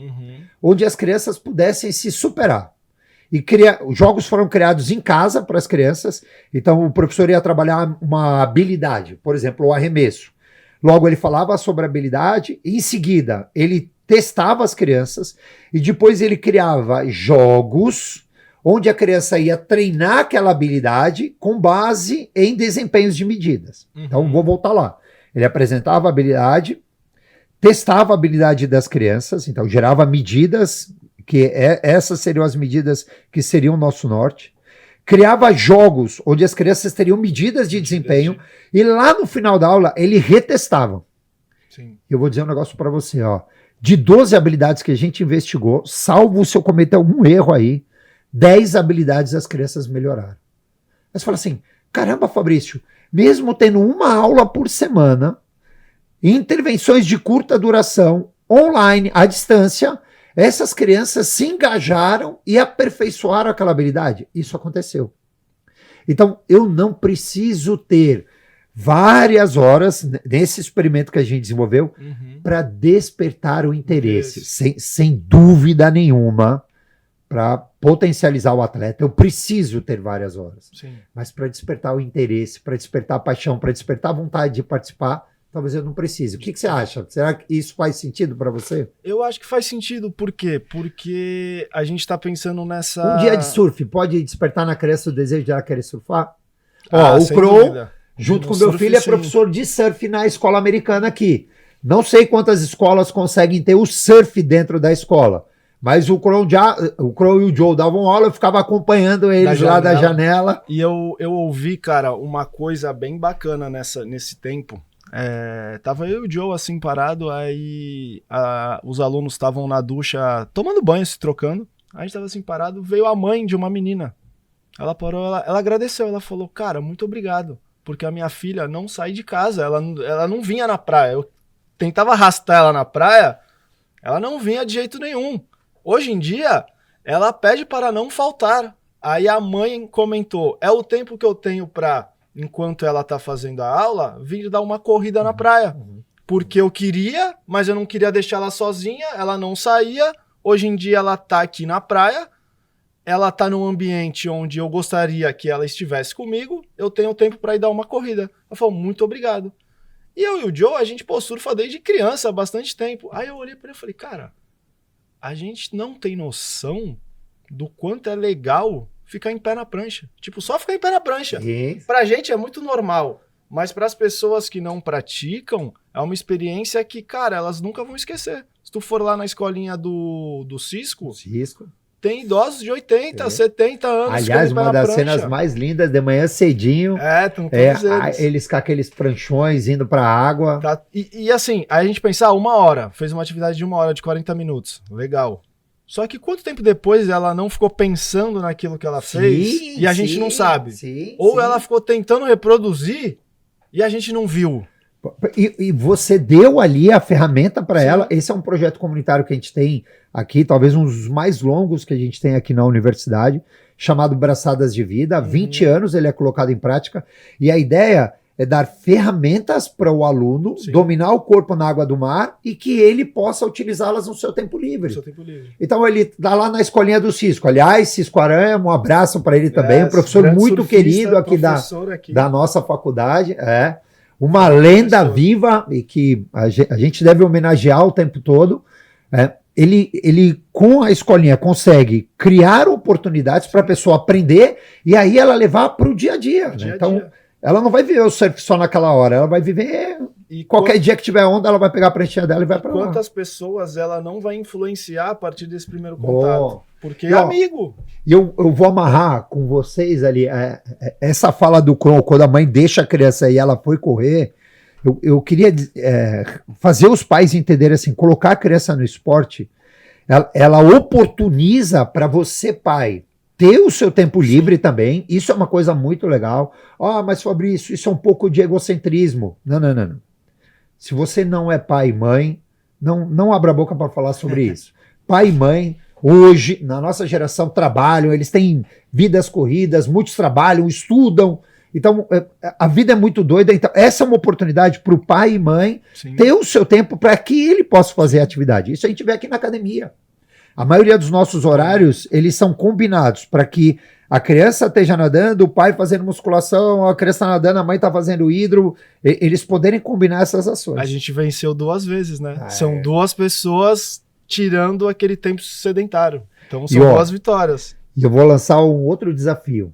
A: onde as crianças pudessem se superar. E os jogos foram criados em casa para as crianças, então o professor ia trabalhar uma habilidade, por exemplo, o arremesso. Logo ele falava sobre a habilidade, e em seguida ele testava as crianças, e depois ele criava jogos onde a criança ia treinar aquela habilidade com base em desempenhos de medidas. Então vou voltar lá. Ele apresentava a habilidade, testava a habilidade das crianças, então gerava medidas, que essas seriam as medidas que seriam o nosso norte, criava jogos onde as crianças teriam medidas de desempenho, e lá no final da aula ele retestava. Sim. Eu vou dizer um negócio para você, de 12 habilidades que a gente investigou, salvo se eu cometer algum erro aí, 10 habilidades as crianças melhoraram. Mas você fala assim, caramba, Fabrício, mesmo tendo uma aula por semana, intervenções de curta duração, online, à distância, essas crianças se engajaram e aperfeiçoaram aquela habilidade. Isso aconteceu. Então, eu não preciso ter várias horas nesse experimento que a gente desenvolveu para despertar o interesse, sem dúvida nenhuma, para potencializar o atleta. Eu preciso ter várias horas. Sim. Mas para despertar o interesse, para despertar a paixão, para despertar a vontade de participar, talvez eu não precise. O que você acha? Será que isso faz sentido para você?
B: Eu acho que faz sentido. Por quê? Porque a gente está pensando nessa...
A: Um dia de surf pode despertar na criança o desejo de ela querer surfar? O Crow, junto com meu filho, é professor de surf na escola americana aqui. Não sei quantas escolas conseguem ter o surf dentro da escola, Mas o Crow e o Joe davam aula, eu ficava acompanhando eles lá da janela.
B: E eu ouvi, cara, uma coisa bem bacana nesse tempo. Tava eu e o Joe assim parado, aí os alunos estavam na ducha tomando banho, se trocando. A gente tava assim parado, veio a mãe de uma menina. Ela parou, ela agradeceu, ela falou, cara, muito obrigado, porque a minha filha não sai de casa, ela não vinha na praia. Eu tentava arrastar ela na praia, ela não vinha de jeito nenhum. Hoje em dia, ela pede para não faltar. Aí a mãe comentou, é o tempo que eu tenho pra, enquanto ela tá fazendo a aula, vir dar uma corrida na praia. Porque eu queria, mas eu não queria deixar ela sozinha, ela não saía. Hoje em dia ela tá aqui na praia, ela tá num ambiente onde eu gostaria que ela estivesse comigo, eu tenho tempo para ir dar uma corrida. Ela falou, muito obrigado. E eu e o Joe, a gente surfa desde criança, há bastante tempo. Aí eu olhei para ele e falei, cara, a gente não tem noção do quanto é legal ficar em pé na prancha. Tipo, só ficar em pé na prancha.
A: Isso.
B: Pra gente é muito normal, mas para as pessoas que não praticam, é uma experiência que, cara, elas nunca vão esquecer. Se tu for lá na escolinha do Cisco, tem idosos de 80, 70 anos.
A: Aliás, uma das cenas mais lindas, de manhã cedinho.
B: Estão todos
A: eles com aqueles pranchões indo pra água.
B: Tá, e assim, aí a gente pensa, 1 hora, fez uma atividade de 1 hora, de 40 minutos. Legal. Só que quanto tempo depois ela não ficou pensando naquilo que ela fez e a gente não sabe? Ou ela ficou tentando reproduzir e a gente não viu.
A: E você deu ali a ferramenta para ela. Esse é um projeto comunitário que a gente tem aqui, talvez um dos mais longos que a gente tem aqui na universidade, chamado Braçadas de Vida. Há 20 anos ele é colocado em prática. E a ideia é dar ferramentas para o aluno dominar o corpo na água do mar e que ele possa utilizá-las no seu tempo livre. Então ele está lá na escolinha do Cisco. Aliás, Cisco Aranha, um abraço para ele também, um professor muito querido aqui da nossa faculdade. Uma lenda viva e que a gente deve homenagear o tempo todo. Ele, com a escolinha, consegue criar oportunidades para a pessoa aprender e aí ela levar para o dia a dia. Então, ela não vai viver o surf só naquela hora, ela vai viver... E qualquer dia que tiver onda, ela vai pegar a pranchinha dela e vai para lá.
B: Quantas pessoas ela não vai influenciar a partir desse primeiro contato? Porque é amigo.
A: E eu vou amarrar com vocês ali, essa fala do Crow, quando a mãe deixa a criança e ela foi correr, eu queria fazer os pais entenderem assim, colocar a criança no esporte, ela oportuniza para você, pai, ter o seu tempo livre também. Isso é uma coisa muito legal. Mas Fabrício, isso é um pouco de egocentrismo. Não. Se você não é pai e mãe, não abra a boca para falar sobre isso. Pai e mãe, hoje, na nossa geração, trabalham, eles têm vidas corridas, muitos trabalham, estudam. Então, a vida é muito doida. Então, essa é uma oportunidade para o pai e mãe ter o seu tempo para que ele possa fazer a atividade. Isso a gente vê aqui na academia. A maioria dos nossos horários, eles são combinados para que a criança esteja nadando, o pai fazendo musculação, a criança nadando, a mãe está fazendo hidro, eles poderem combinar essas ações.
B: A gente venceu 2 vezes, né? São 2 pessoas tirando aquele tempo sedentário. Então são 2 vitórias.
A: E eu vou lançar um outro desafio.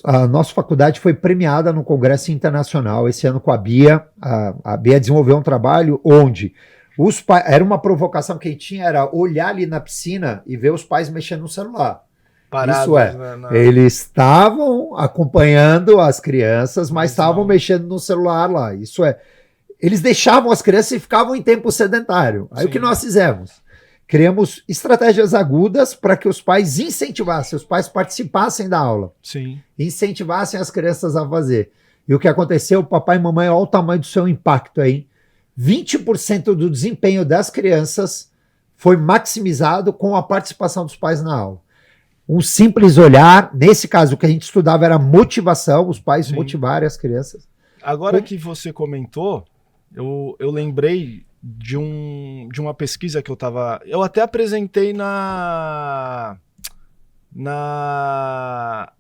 A: A nossa faculdade foi premiada no Congresso Internacional esse ano com a Bia. A Bia desenvolveu um trabalho onde os pais, era uma provocação que a gente tinha, era olhar ali na piscina e ver os pais mexendo no celular. Parados, isso eles estavam acompanhando as crianças, mas estavam mexendo no celular lá. Isso eles deixavam as crianças e ficavam em tempo sedentário. Aí o que nós fizemos? Criamos estratégias agudas para que os pais incentivassem, os pais participassem da aula. Incentivassem as crianças a fazer. E o que aconteceu, papai e mamãe, olha o tamanho do seu impacto aí. 20% do desempenho das crianças foi maximizado com a participação dos pais na aula. Um simples olhar, nesse caso o que a gente estudava era motivação, os pais motivarem as crianças.
B: Agora que você comentou, eu lembrei de uma pesquisa que eu até apresentei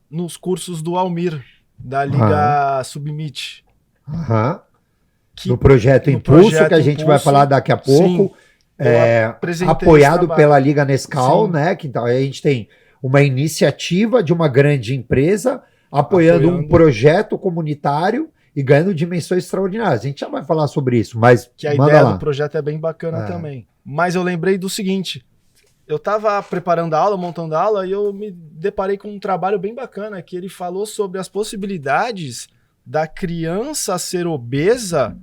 B: nos cursos do Almir, da Liga Submit.
A: No projeto Impulso, que a gente vai falar daqui a pouco, apoiado pela Liga Nescau, né? Que, então, a gente tem uma iniciativa de uma grande empresa apoiando um projeto comunitário e ganhando dimensões extraordinárias. A gente já vai falar sobre isso, mas
B: que a ideia do projeto é bem bacana também. Mas eu lembrei do seguinte, eu tava preparando a aula, montando a aula, e eu me deparei com um trabalho bem bacana, que ele falou sobre as possibilidades da criança ser obesa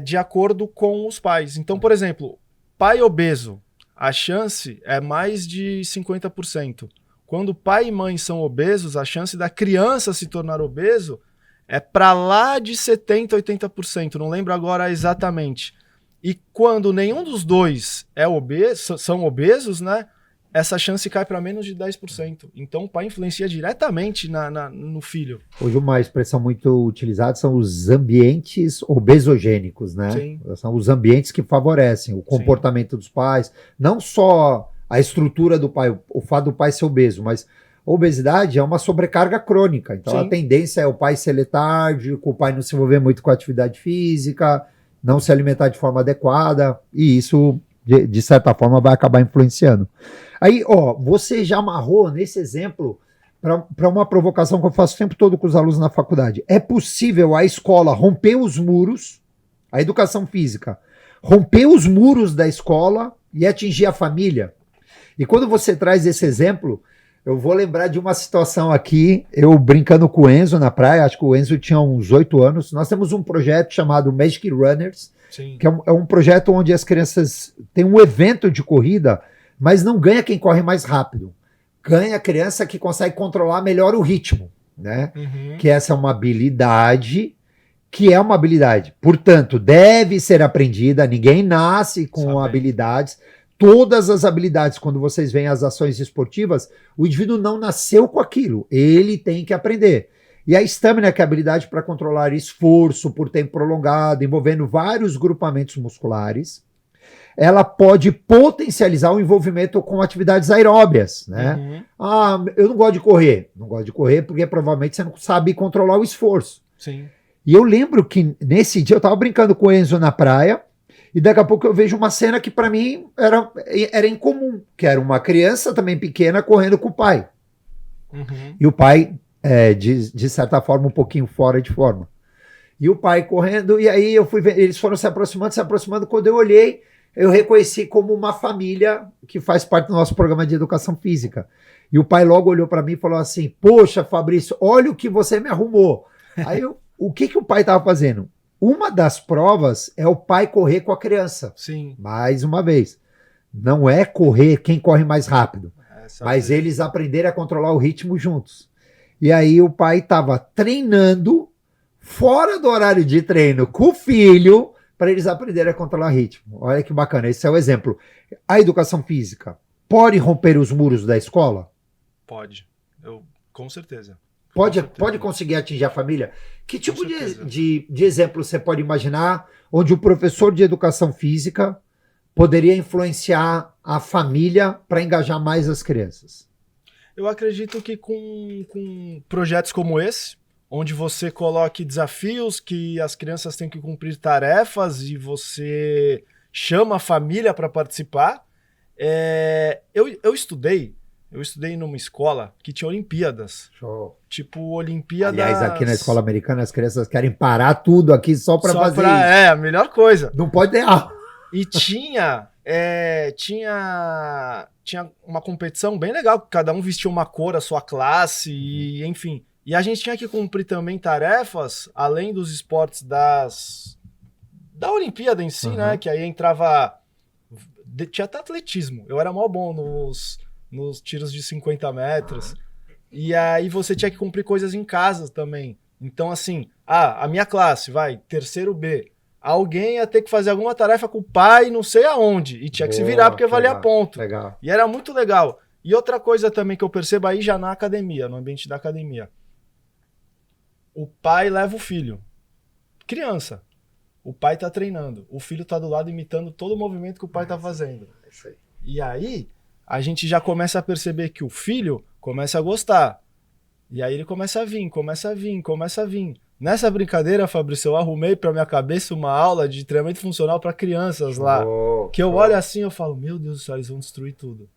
B: de acordo com os pais. Então, por exemplo, pai obeso, a chance é mais de 50%. Quando pai e mãe são obesos, a chance da criança se tornar obeso é para lá de 70%, 80%. Não lembro agora exatamente. E quando nenhum dos dois são obesos, né? Essa chance cai para menos de 10%. Então o pai influencia diretamente no filho.
A: Hoje uma expressão muito utilizada são os ambientes obesogênicos, né?
B: Sim.
A: São os ambientes que favorecem o comportamento dos pais, não só a estrutura do pai, o fato do pai ser obeso, mas a obesidade é uma sobrecarga crônica. Então a tendência é o pai ser letárgico, o pai não se envolver muito com a atividade física, não se alimentar de forma adequada, e isso, de certa forma, vai acabar influenciando. Aí, você já amarrou nesse exemplo para uma provocação que eu faço o tempo todo com os alunos na faculdade. É possível a escola romper os muros, a educação física, romper os muros da escola e atingir a família? E quando você traz esse exemplo, eu vou lembrar de uma situação aqui, eu brincando com o Enzo na praia, acho que o Enzo tinha uns 8 anos, nós temos um projeto chamado Magic Runners,
B: Sim.
A: que é um projeto onde as crianças têm um evento de corrida, mas não ganha quem corre mais rápido, ganha a criança que consegue controlar melhor o ritmo, né?
B: Uhum.
A: Que essa é uma habilidade, portanto, deve ser aprendida, ninguém nasce com habilidades. Todas as habilidades, quando vocês veem as ações esportivas, o indivíduo não nasceu com aquilo, ele tem que aprender. E a estamina, que é a habilidade para controlar esforço por tempo prolongado, envolvendo vários grupamentos musculares, ela pode potencializar o envolvimento com atividades aeróbias, né?
B: Uhum.
A: Eu não gosto de correr. Não gosto de correr porque provavelmente você não sabe controlar o esforço.
B: Sim.
A: E eu lembro que nesse dia eu estava brincando com o Enzo na praia, e daqui a pouco eu vejo uma cena que para mim era incomum, que era uma criança também pequena correndo com o pai.
B: Uhum.
A: E o pai, de certa forma, um pouquinho fora de forma. E o pai correndo, e aí eu fui ver, eles foram se aproximando, quando eu olhei, eu reconheci como uma família que faz parte do nosso programa de educação física. E o pai logo olhou para mim e falou assim: poxa, Fabrício, olha o que você me arrumou. Aí o que o pai estava fazendo? Uma das provas é o pai correr com a criança.
B: Sim.
A: Mais uma vez. Não é correr quem corre mais rápido. Mas eles aprenderam a controlar o ritmo juntos. E aí o pai estava treinando fora do horário de treino com o filho para eles aprenderem a controlar o ritmo. Olha que bacana. Esse é o exemplo. A educação física pode romper os muros da escola?
B: Pode. Com certeza.
A: Pode conseguir atingir a família? Que tipo de exemplo você pode imaginar onde o professor de educação física poderia influenciar a família para engajar mais as crianças?
B: Eu acredito que com projetos como esse, onde você coloque desafios que as crianças têm que cumprir tarefas e você chama a família para participar. Eu estudei numa escola que tinha Olimpíadas.
A: Show.
B: Tipo, Olimpíadas...
A: Aliás, aqui na escola americana as crianças querem parar tudo aqui só para fazer isso.
B: A melhor coisa.
A: Não pode ter aula.
B: E tinha uma competição bem legal, cada um vestia uma cor, a sua classe, e enfim. E a gente tinha que cumprir também tarefas, além dos esportes da Olimpíada em si, né? Que aí entrava... Tinha até atletismo. Eu era mó bom nos tiros de 50 metros. E aí você tinha que cumprir coisas em casa também. Então, assim, a minha classe, terceiro B. Alguém ia ter que fazer alguma tarefa com o pai, não sei aonde. E tinha que se virar porque valia ponto.
A: Legal.
B: E era muito legal. E outra coisa também que eu percebo aí já na academia, no ambiente da academia. O pai leva o filho. Criança. O pai tá treinando. O filho tá do lado imitando todo o movimento que o pai tá fazendo.
A: É isso aí.
B: E aí, a gente já começa a perceber que o filho começa a gostar. E aí ele começa a vir. Nessa brincadeira, Fabrício, eu arrumei pra minha cabeça uma aula de treinamento funcional para crianças lá. Que eu olho assim e eu falo, meu Deus do céu, eles vão destruir tudo.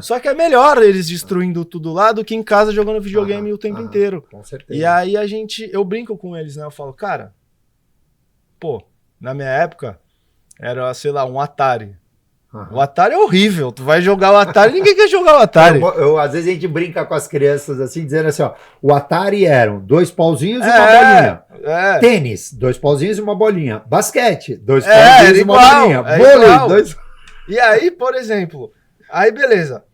B: Só que é melhor eles destruindo tudo lá do que em casa jogando videogame o tempo inteiro.
A: Com certeza.
B: E aí eu brinco com eles, né? Eu falo, cara, na minha época, era, sei lá, um Atari. O Atari é horrível. Tu vai jogar o Atari, ninguém quer jogar o Atari.
A: Às vezes a gente brinca com as crianças assim, dizendo assim, ó, o Atari eram 2 pauzinhos e uma bolinha. Tênis, 2 pauzinhos e uma bolinha. Basquete, 2 pauzinhos e uma bolinha. Vôlei, 2...
B: E aí, por exemplo, aí beleza.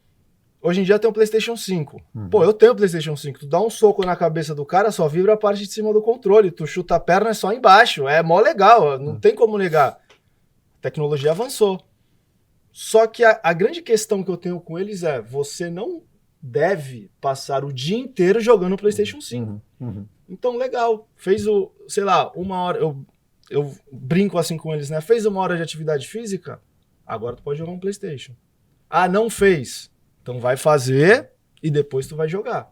B: Hoje em dia tem o PlayStation 5. Pô, eu tenho o PlayStation 5. Tu dá um soco na cabeça do cara, só vibra a parte de cima do controle. Tu chuta a perna, é só embaixo. É mó legal, não tem como negar. A tecnologia avançou. Só que a grande questão que eu tenho com eles é, você não deve passar o dia inteiro jogando o PlayStation 5. Então, legal. Fez sei lá, 1 hora, eu brinco assim com eles, né? Fez 1 hora de atividade física, agora tu pode jogar um PlayStation. Ah, não fez? Então vai fazer e depois tu vai jogar.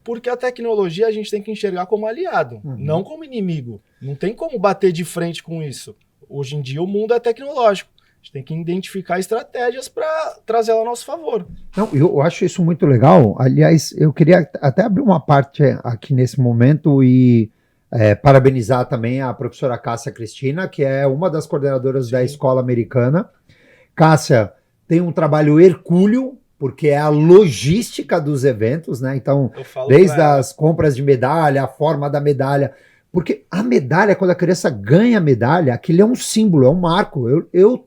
B: Porque a tecnologia a gente tem que enxergar como aliado, não como inimigo. Não tem como bater de frente com isso. Hoje em dia o mundo é tecnológico. A gente tem que identificar estratégias para trazer ela a nosso favor.
A: Não, eu acho isso muito legal. Aliás, eu queria até abrir uma parte aqui nesse momento e parabenizar também a professora Cássia Cristina, que é uma das coordenadoras da Escola Americana. Cássia tem um trabalho hercúleo, porque é a logística dos eventos, né? Então, desde as compras de medalha, a forma da medalha. Porque a medalha, quando a criança ganha a medalha, aquilo é um símbolo, é um marco. Eu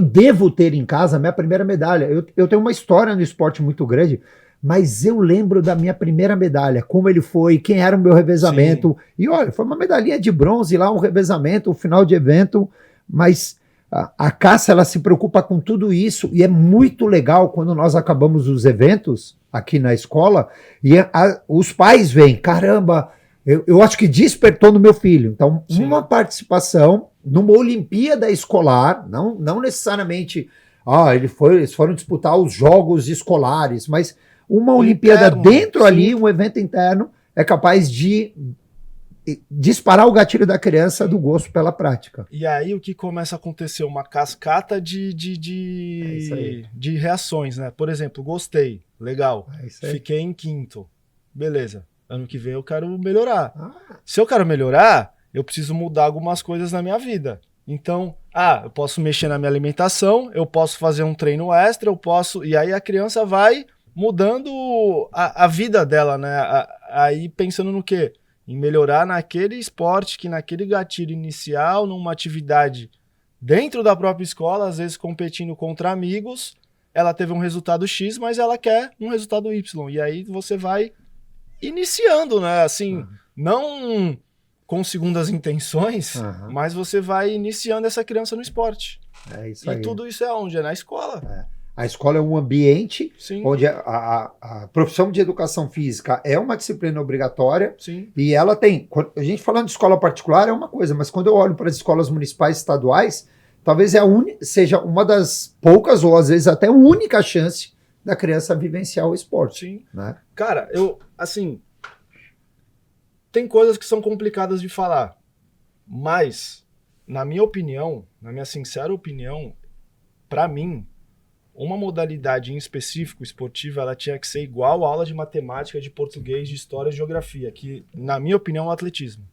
A: devo ter em casa a minha primeira medalha. Eu tenho uma história no esporte muito grande, mas eu lembro da minha primeira medalha, como ele foi, quem era o meu revezamento. Sim. E olha, foi uma medalhinha de bronze lá, um revezamento, um final de evento, mas... A Cássia, ela se preocupa com tudo isso e é muito legal quando nós acabamos os eventos aqui na escola e os pais veem, caramba, eu acho que despertou no meu filho. Então, uma participação numa Olimpíada escolar, não necessariamente, eles foram disputar os jogos escolares, mas uma Olimpíada interno, dentro ali, um evento interno, é capaz de disparar o gatilho da criança do gosto pela prática.
B: E aí o que começa a acontecer? Uma cascata de reações, né? Por exemplo, gostei, legal, fiquei em 5º, beleza, ano que vem eu quero melhorar. Se eu quero melhorar, eu preciso mudar algumas coisas na minha vida. Então, eu posso mexer na minha alimentação, eu posso fazer um treino extra, e aí a criança vai mudando a vida dela, né? Aí pensando no quê? Em melhorar naquele esporte, que naquele gatilho inicial, numa atividade dentro da própria escola, às vezes competindo contra amigos, ela teve um resultado X, mas ela quer um resultado Y. E aí você vai iniciando, né? Assim, não com segundas intenções, mas você vai iniciando essa criança no esporte.
A: É isso aí.
B: E tudo isso é onde? É na escola.
A: A escola é um ambiente onde a profissão de educação física é uma disciplina obrigatória. E ela tem... A gente falando de escola particular é uma coisa, mas quando eu olho para as escolas municipais e estaduais, talvez seja uma das poucas ou às vezes até a única chance da criança vivenciar o esporte. Né?
B: Cara, tem coisas que são complicadas de falar, mas, na minha opinião, na minha sincera opinião, para mim, uma modalidade em específico esportiva, ela tinha que ser igual à aula de matemática, de português, de história e geografia, que, na minha opinião, é o atletismo.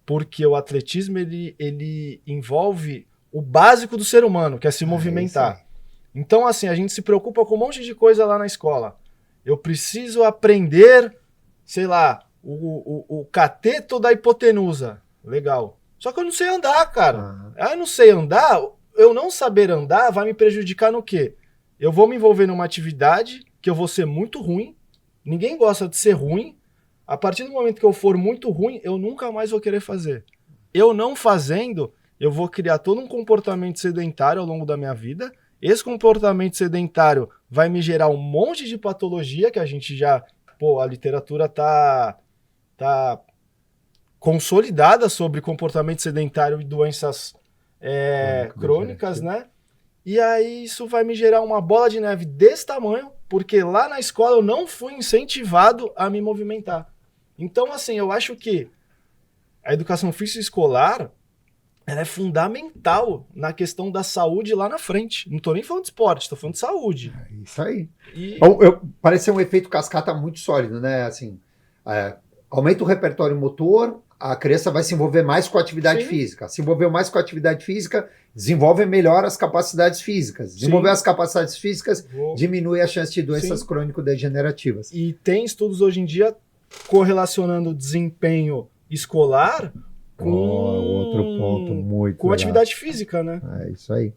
B: Porque o atletismo, ele envolve o básico do ser humano, que é se movimentar. Então, assim, a gente se preocupa com um monte de coisa lá na escola. Eu preciso aprender, sei lá, o cateto da hipotenusa. Legal. Só que eu não sei andar, cara. Eu não sei andar, eu não saber andar vai me prejudicar no quê? Eu vou me envolver numa atividade que eu vou ser muito ruim, ninguém gosta de ser ruim, a partir do momento que eu for muito ruim, eu nunca mais vou querer fazer. Eu não fazendo, eu vou criar todo um comportamento sedentário ao longo da minha vida, esse comportamento sedentário vai me gerar um monte de patologia que a gente já, a literatura tá consolidada sobre comportamento sedentário e doenças crônicas, né? E aí isso vai me gerar uma bola de neve desse tamanho, porque lá na escola eu não fui incentivado a me movimentar. Então, assim, eu acho que a educação física escolar, ela é fundamental na questão da saúde lá na frente. Não tô nem falando de esporte, tô falando de saúde.
A: É isso aí. Parece ser um efeito cascata muito sólido, né? Assim, aumenta o repertório motor, a criança vai se envolver mais com a atividade física. Se envolver mais com a atividade física, desenvolve melhor as capacidades físicas. Desenvolver as capacidades físicas diminui a chance de doenças crônico-degenerativas.
B: E tem estudos hoje em dia correlacionando desempenho escolar com
A: outro ponto muito
B: com
A: legal.
B: atividade física, né?
A: É isso aí.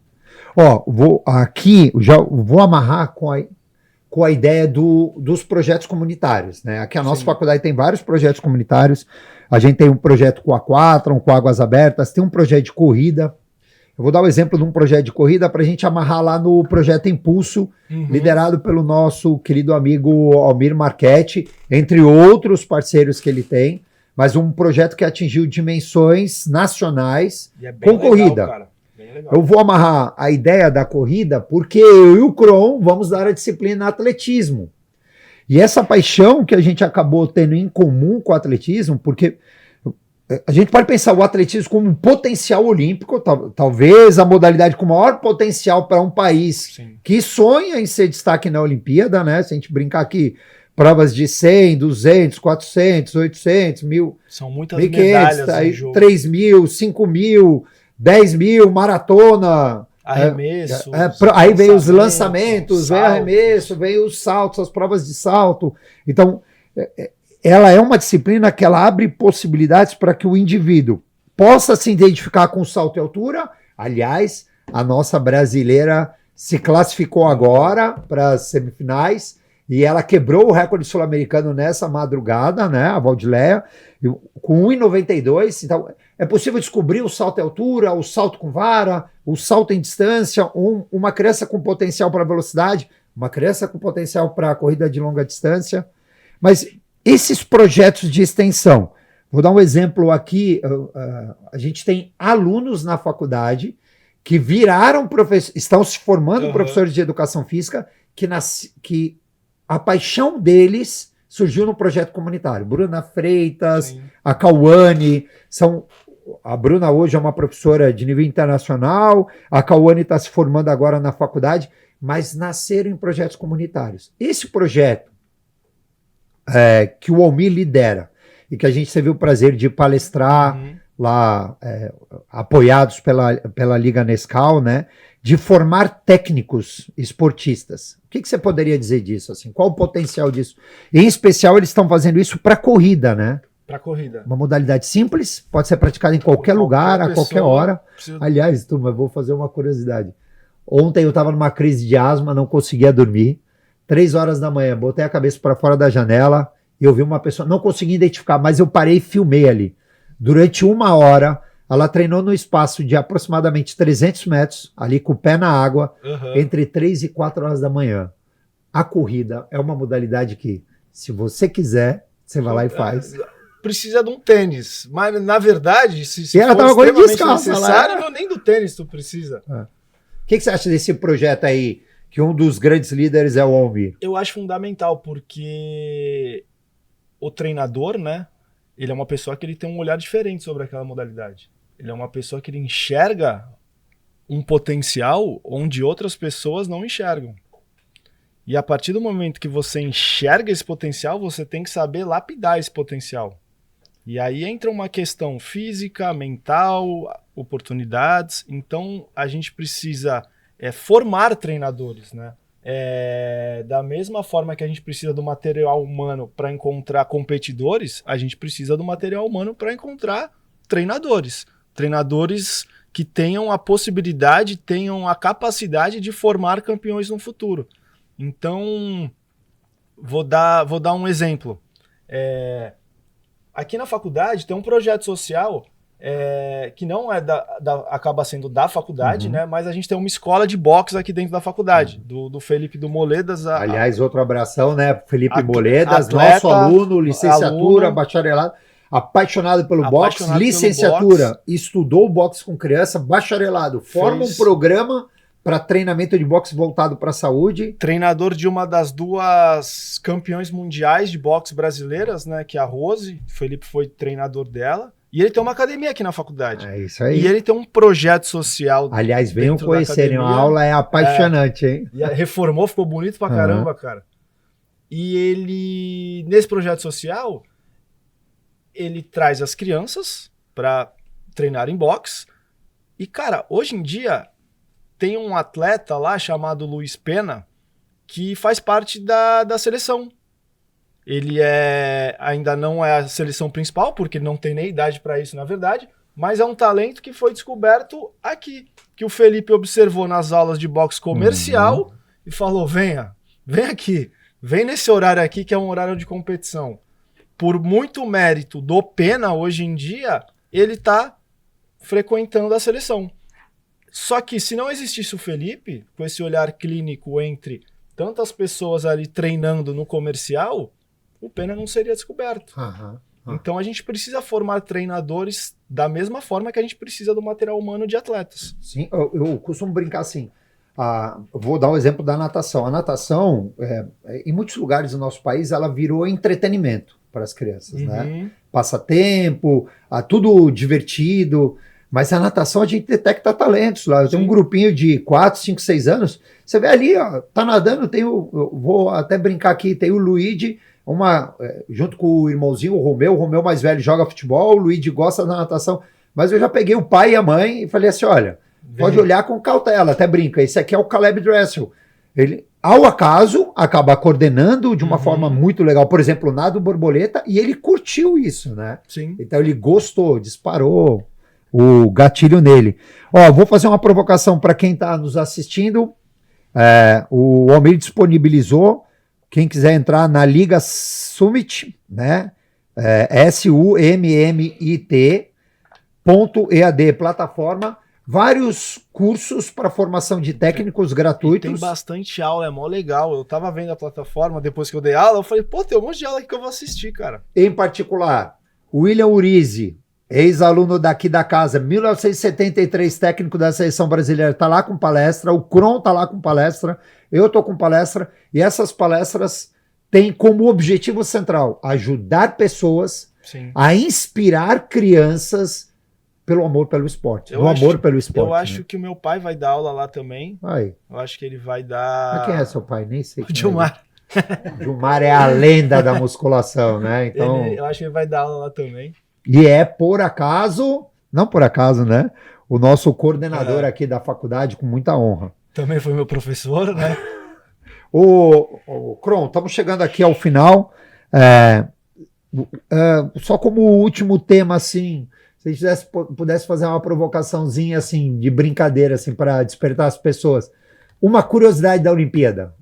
A: Vou amarrar com a ideia dos projetos comunitários, né? Aqui a nossa faculdade tem vários projetos comunitários. A gente tem um projeto com a Quatron, com Águas Abertas, tem um projeto de corrida. Eu vou dar o exemplo de um projeto de corrida para a gente amarrar lá no projeto Impulso, liderado pelo nosso querido amigo Almir Marchetti, entre outros parceiros que ele tem, mas um projeto que atingiu dimensões nacionais com corrida.
B: Cara. Bem legal.
A: Eu vou amarrar a ideia da corrida porque eu e o Cron vamos dar a disciplina atletismo. E essa paixão que a gente acabou tendo em comum com o atletismo, porque a gente pode pensar o atletismo como um potencial olímpico, talvez a modalidade com maior potencial para um país que sonha em ser destaque na Olimpíada, né? Se a gente brincar aqui, provas de 100, 200, 400, 800, 1000,
B: são muitas medalhas
A: aí,
B: em jogo.
A: 3 mil, 5 mil, 10 mil, maratona.
B: Arremesso.
A: Aí vem os lançamentos, vem arremesso, vem os saltos, as provas de salto. Então, ela é uma disciplina que ela abre possibilidades para que o indivíduo possa se identificar com salto e altura. Aliás, a nossa brasileira se classificou agora para as semifinais e ela quebrou o recorde sul-americano nessa madrugada, né, a Valdileia, com 1,92. Então, é possível descobrir o salto e altura, o salto com vara, o salto em distância, uma criança com potencial para velocidade, uma criança com potencial para corrida de longa distância. Mas esses projetos de extensão, vou dar um exemplo aqui, a gente tem alunos na faculdade que viraram professores, estão se formando professores de educação física, que a paixão deles surgiu no projeto comunitário. Bruna Freitas, a Cauane, a Bruna hoje é uma professora de nível internacional, a Cauane está se formando agora na faculdade, mas nasceram em projetos comunitários. Esse projeto que o Almir lidera e que a gente teve o prazer de palestrar lá, apoiados pela Liga Nescau, né, de formar técnicos esportistas. O que você poderia dizer disso? Assim? Qual o potencial disso? Em especial, eles estão fazendo isso para corrida, né?
B: Para corrida.
A: Uma modalidade simples, pode ser praticada em qualquer lugar, a qualquer hora. Aliás, turma, eu vou fazer uma curiosidade. Ontem eu estava numa crise de asma, não conseguia dormir. 3 horas da manhã, botei a cabeça para fora da janela e eu vi uma pessoa, não consegui identificar, mas eu parei e filmei ali. Durante 1 hora, ela treinou no espaço de aproximadamente 300 metros, ali com o pé na água, entre 3 e 4 horas da manhã. A corrida é uma modalidade que, se você quiser, você vai lá e faz.
B: Precisa de um tênis, mas na verdade, se
A: ela
B: for
A: extremamente
B: descalça, necessário, nem do tênis tu precisa.
A: O que você acha desse projeto aí, que um dos grandes líderes é o Almir?
B: Eu acho fundamental, porque o treinador, né, ele é uma pessoa que ele tem um olhar diferente sobre aquela modalidade. Ele é uma pessoa que ele enxerga um potencial onde outras pessoas não enxergam. E a partir do momento que você enxerga esse potencial, você tem que saber lapidar esse potencial. E aí entra uma questão física, mental, oportunidades. Então a gente precisa formar treinadores, né? Da mesma forma que a gente precisa do material humano para encontrar competidores, a gente precisa do material humano para encontrar treinadores. Treinadores que tenham a possibilidade, tenham a capacidade de formar campeões no futuro. Então, vou dar um exemplo. Aqui na faculdade tem um projeto social que não acaba sendo da faculdade, né? Mas a gente tem uma escola de boxe aqui dentro da faculdade, do Felipe do Moledas.
A: Aliás, outro abração, né? Felipe Moledas, nosso aluno, licenciatura, bacharelado, apaixonado pelo boxe, licenciatura, estudou boxe com criança, bacharelado, forma um programa para treinamento de boxe voltado para a saúde. Treinador
B: de uma das 2 campeões mundiais de boxe brasileiras, né? Que é a Rose. O Felipe foi treinador dela. E ele tem uma academia aqui na faculdade.
A: É isso aí.
B: E ele tem um projeto social.
A: Aliás, venham conhecerem. A aula é apaixonante, hein?
B: E reformou, ficou bonito pra caramba, cara. E ele, nesse projeto social, ele traz as crianças para treinar em boxe. E, cara, hoje em dia tem um atleta lá chamado Luiz Pena que faz parte da seleção. Ele ainda não é a seleção principal, porque não tem nem idade para isso, na verdade, mas é um talento que foi descoberto aqui, que o Felipe observou nas aulas de boxe comercial e falou, vem aqui, vem nesse horário aqui que é um horário de competição. Por muito mérito do Pena, hoje em dia, ele tá frequentando a seleção. Só que se não existisse o Felipe, com esse olhar clínico entre tantas pessoas ali treinando no comercial, o Pena não seria descoberto. Então a gente precisa formar treinadores da mesma forma que a gente precisa do material humano de atletas.
A: Sim, eu costumo brincar assim. Vou dar um exemplo da natação. A natação, em muitos lugares do nosso país, ela virou entretenimento para as crianças, né? Passatempo, tudo divertido. Mas a natação a gente detecta talentos lá. Eu tenho um grupinho de 4, 5, 6 anos. Você vê ali, ó, tá nadando, eu vou até brincar aqui, tem o Luigi, junto com o irmãozinho, o Romeu mais velho joga futebol, o Luigi gosta da natação. Mas eu já peguei o pai e a mãe e falei assim, olha, pode olhar com cautela, até brinca. Esse aqui é o Caleb Dressel. Ele, ao acaso, acaba coordenando de uma forma muito legal. Por exemplo, o nado borboleta, e ele curtiu isso, né?
B: Sim.
A: Então ele gostou, disparou o gatilho nele. Vou fazer uma provocação para quem está nos assistindo. O Almir disponibilizou, quem quiser entrar na Liga Summit, né? SUMMIT.EAD, plataforma, vários cursos para formação de técnicos gratuitos.
B: E tem bastante aula, é mó legal. Eu tava vendo a plataforma depois que eu dei aula, eu falei, pô, tem um monte de aula aqui que eu vou assistir, cara.
A: Em particular, William Urizi, ex-aluno daqui da casa, 1973, técnico da seleção brasileira, está lá com palestra, o Kron está lá com palestra, eu estou com palestra, e essas palestras têm como objetivo central ajudar pessoas a inspirar crianças pelo amor pelo esporte. Amor pelo esporte.
B: Eu acho que o meu pai vai dar aula lá também.
A: Aí.
B: Eu acho que ele vai dar...
A: Mas quem é seu pai? Nem sei.
B: O Gilmar.
A: O Gilmar é a lenda da musculação, né? Então...
B: eu acho que ele vai dar aula lá também.
A: E é por acaso, não por acaso, né? O nosso coordenador aqui da faculdade, com muita honra.
B: Também foi meu professor, né?
A: Kron, estamos chegando aqui ao final. Só como último tema, assim, se a gente pudesse fazer uma provocaçãozinha assim, de brincadeira, assim, para despertar as pessoas. Uma curiosidade da Olimpíada.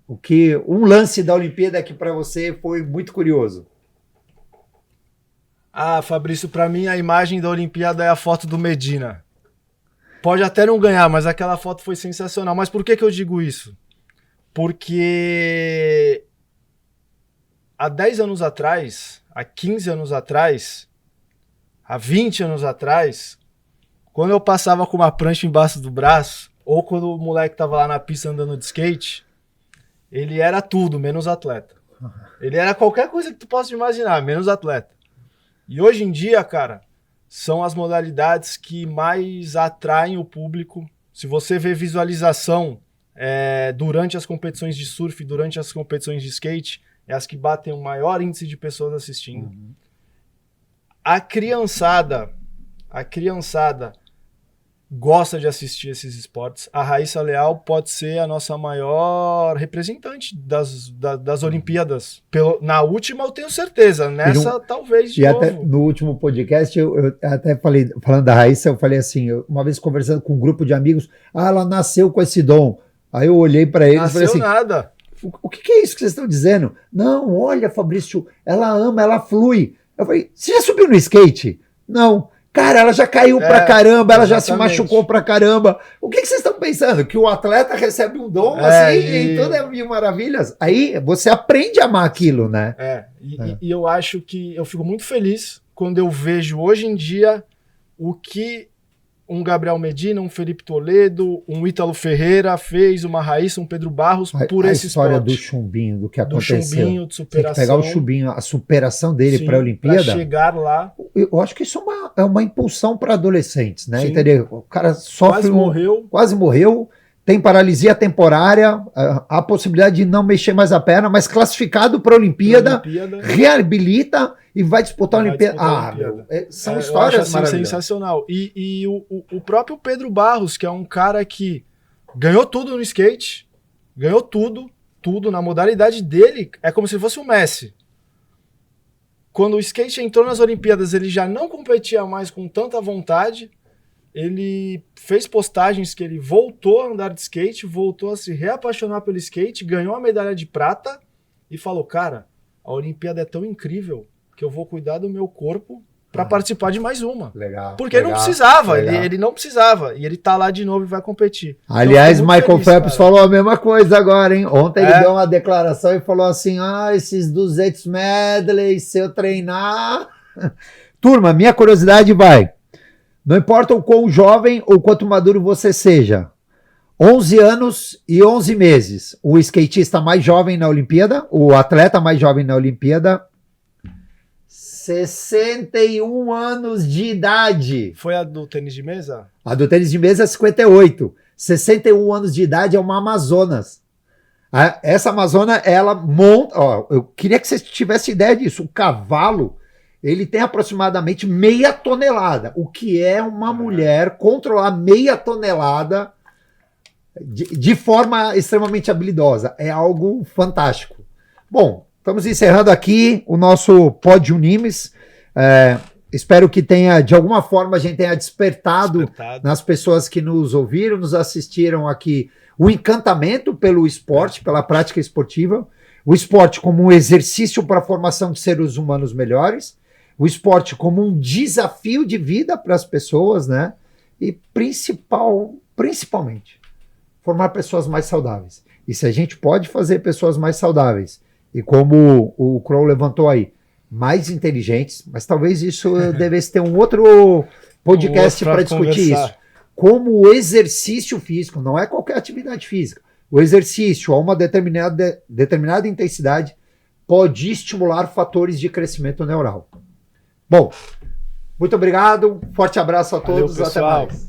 A: Um lance da Olimpíada que para você foi muito curioso.
B: Fabrício, para mim a imagem da Olimpíada é a foto do Medina. Pode até não ganhar, mas aquela foto foi sensacional. Mas por que eu digo isso? Porque há 10 anos atrás, há 15 anos atrás, há 20 anos atrás, quando eu passava com uma prancha embaixo do braço, ou quando o moleque tava lá na pista andando de skate, ele era tudo, menos atleta. Ele era qualquer coisa que tu possa imaginar, menos atleta. E hoje em dia, cara, são as modalidades que mais atraem o público. Se você vê visualização durante as competições de surf, durante as competições de skate, é as que batem o maior índice de pessoas assistindo. A criançada gosta de assistir esses esportes. A Raíssa Leal pode ser a nossa maior representante das Olimpíadas. Na última eu tenho certeza, nessa talvez de novo.
A: Até no último podcast, eu até falei, falando da Raíssa, eu falei assim, uma vez conversando com um grupo de amigos, ela nasceu com esse dom. Aí eu olhei para eles e falei assim,
B: nada.
A: O que é isso que vocês estão dizendo? Não, olha, Fabrício, ela ama, ela flui. Eu falei, você já subiu no skate? Não. Cara, ela já caiu pra caramba, ela já se machucou pra caramba. O que vocês estão pensando? Que o atleta recebe um dom assim e tudo é mil maravilhas? Aí você aprende a amar aquilo, né?
B: E eu acho que eu fico muito feliz quando eu vejo hoje em dia o que um Gabriel Medina, um Felipe Toledo, um Ítalo Ferreira fez, uma Raíssa, um Pedro Barros por esse esporte. A história
A: do Chumbinho, do que aconteceu.
B: Do Chumbinho, de superação.
A: Tem que pegar o Chumbinho, a superação dele para a Olimpíada.
B: Para chegar lá.
A: Eu acho que isso é uma impulsão para adolescentes, né? Entendeu? O cara sofre.
B: Quase morreu.
A: tem paralisia temporária, a possibilidade de não mexer mais a perna, mas classificado para a Olimpíada, reabilita e vai disputar a Olimpíada. São histórias
B: maravilhosas. Sensacional. E o próprio Pedro Barros, que é um cara que ganhou tudo no skate, ganhou tudo na modalidade dele, é como se fosse o Messi. Quando o skate entrou nas Olimpíadas, ele já não competia mais com tanta vontade. Ele fez postagens que ele voltou a andar de skate, voltou a se reapaixonar pelo skate, ganhou a medalha de prata e falou, cara, a Olimpíada é tão incrível que eu vou cuidar do meu corpo para participar de mais uma.
A: Legal.
B: Porque ele não precisava, ele não precisava. E ele tá lá de novo e vai competir.
A: Aliás, então, Michael Phelps falou a mesma coisa agora, hein? Ontem ele deu uma declaração e falou assim, esses 200 medleys, se eu treinar... Turma, minha curiosidade vai... Não importa o quão jovem ou quanto maduro você seja, 11 anos e 11 meses, o skatista mais jovem na Olimpíada, o atleta mais jovem na Olimpíada, 61 anos de idade.
B: Foi a do tênis de mesa?
A: A do tênis de mesa é 58. 61 anos de idade é uma Amazonas. Essa Amazona, ela monta... eu queria que você tivesse ideia disso. O cavalo... Ele tem aproximadamente 0,5 tonelada, o que é uma mulher controlar 0,5 tonelada de forma extremamente habilidosa. É algo fantástico. Bom, estamos encerrando aqui o nosso Pod Unimes. Espero que de alguma forma, a gente tenha despertado nas pessoas que nos ouviram, nos assistiram aqui, o encantamento pelo esporte, pela prática esportiva, o esporte como um exercício para a formação de seres humanos melhores, o esporte como um desafio de vida para as pessoas, né? E principalmente, formar pessoas mais saudáveis. E se a gente pode fazer pessoas mais saudáveis, e como o Crow levantou aí, mais inteligentes, mas talvez isso devesse ter um outro podcast para discutir isso. Como o exercício físico, não é qualquer atividade física, o exercício a uma determinada intensidade pode estimular fatores de crescimento neural. Bom, muito obrigado, forte abraço a todos, até mais.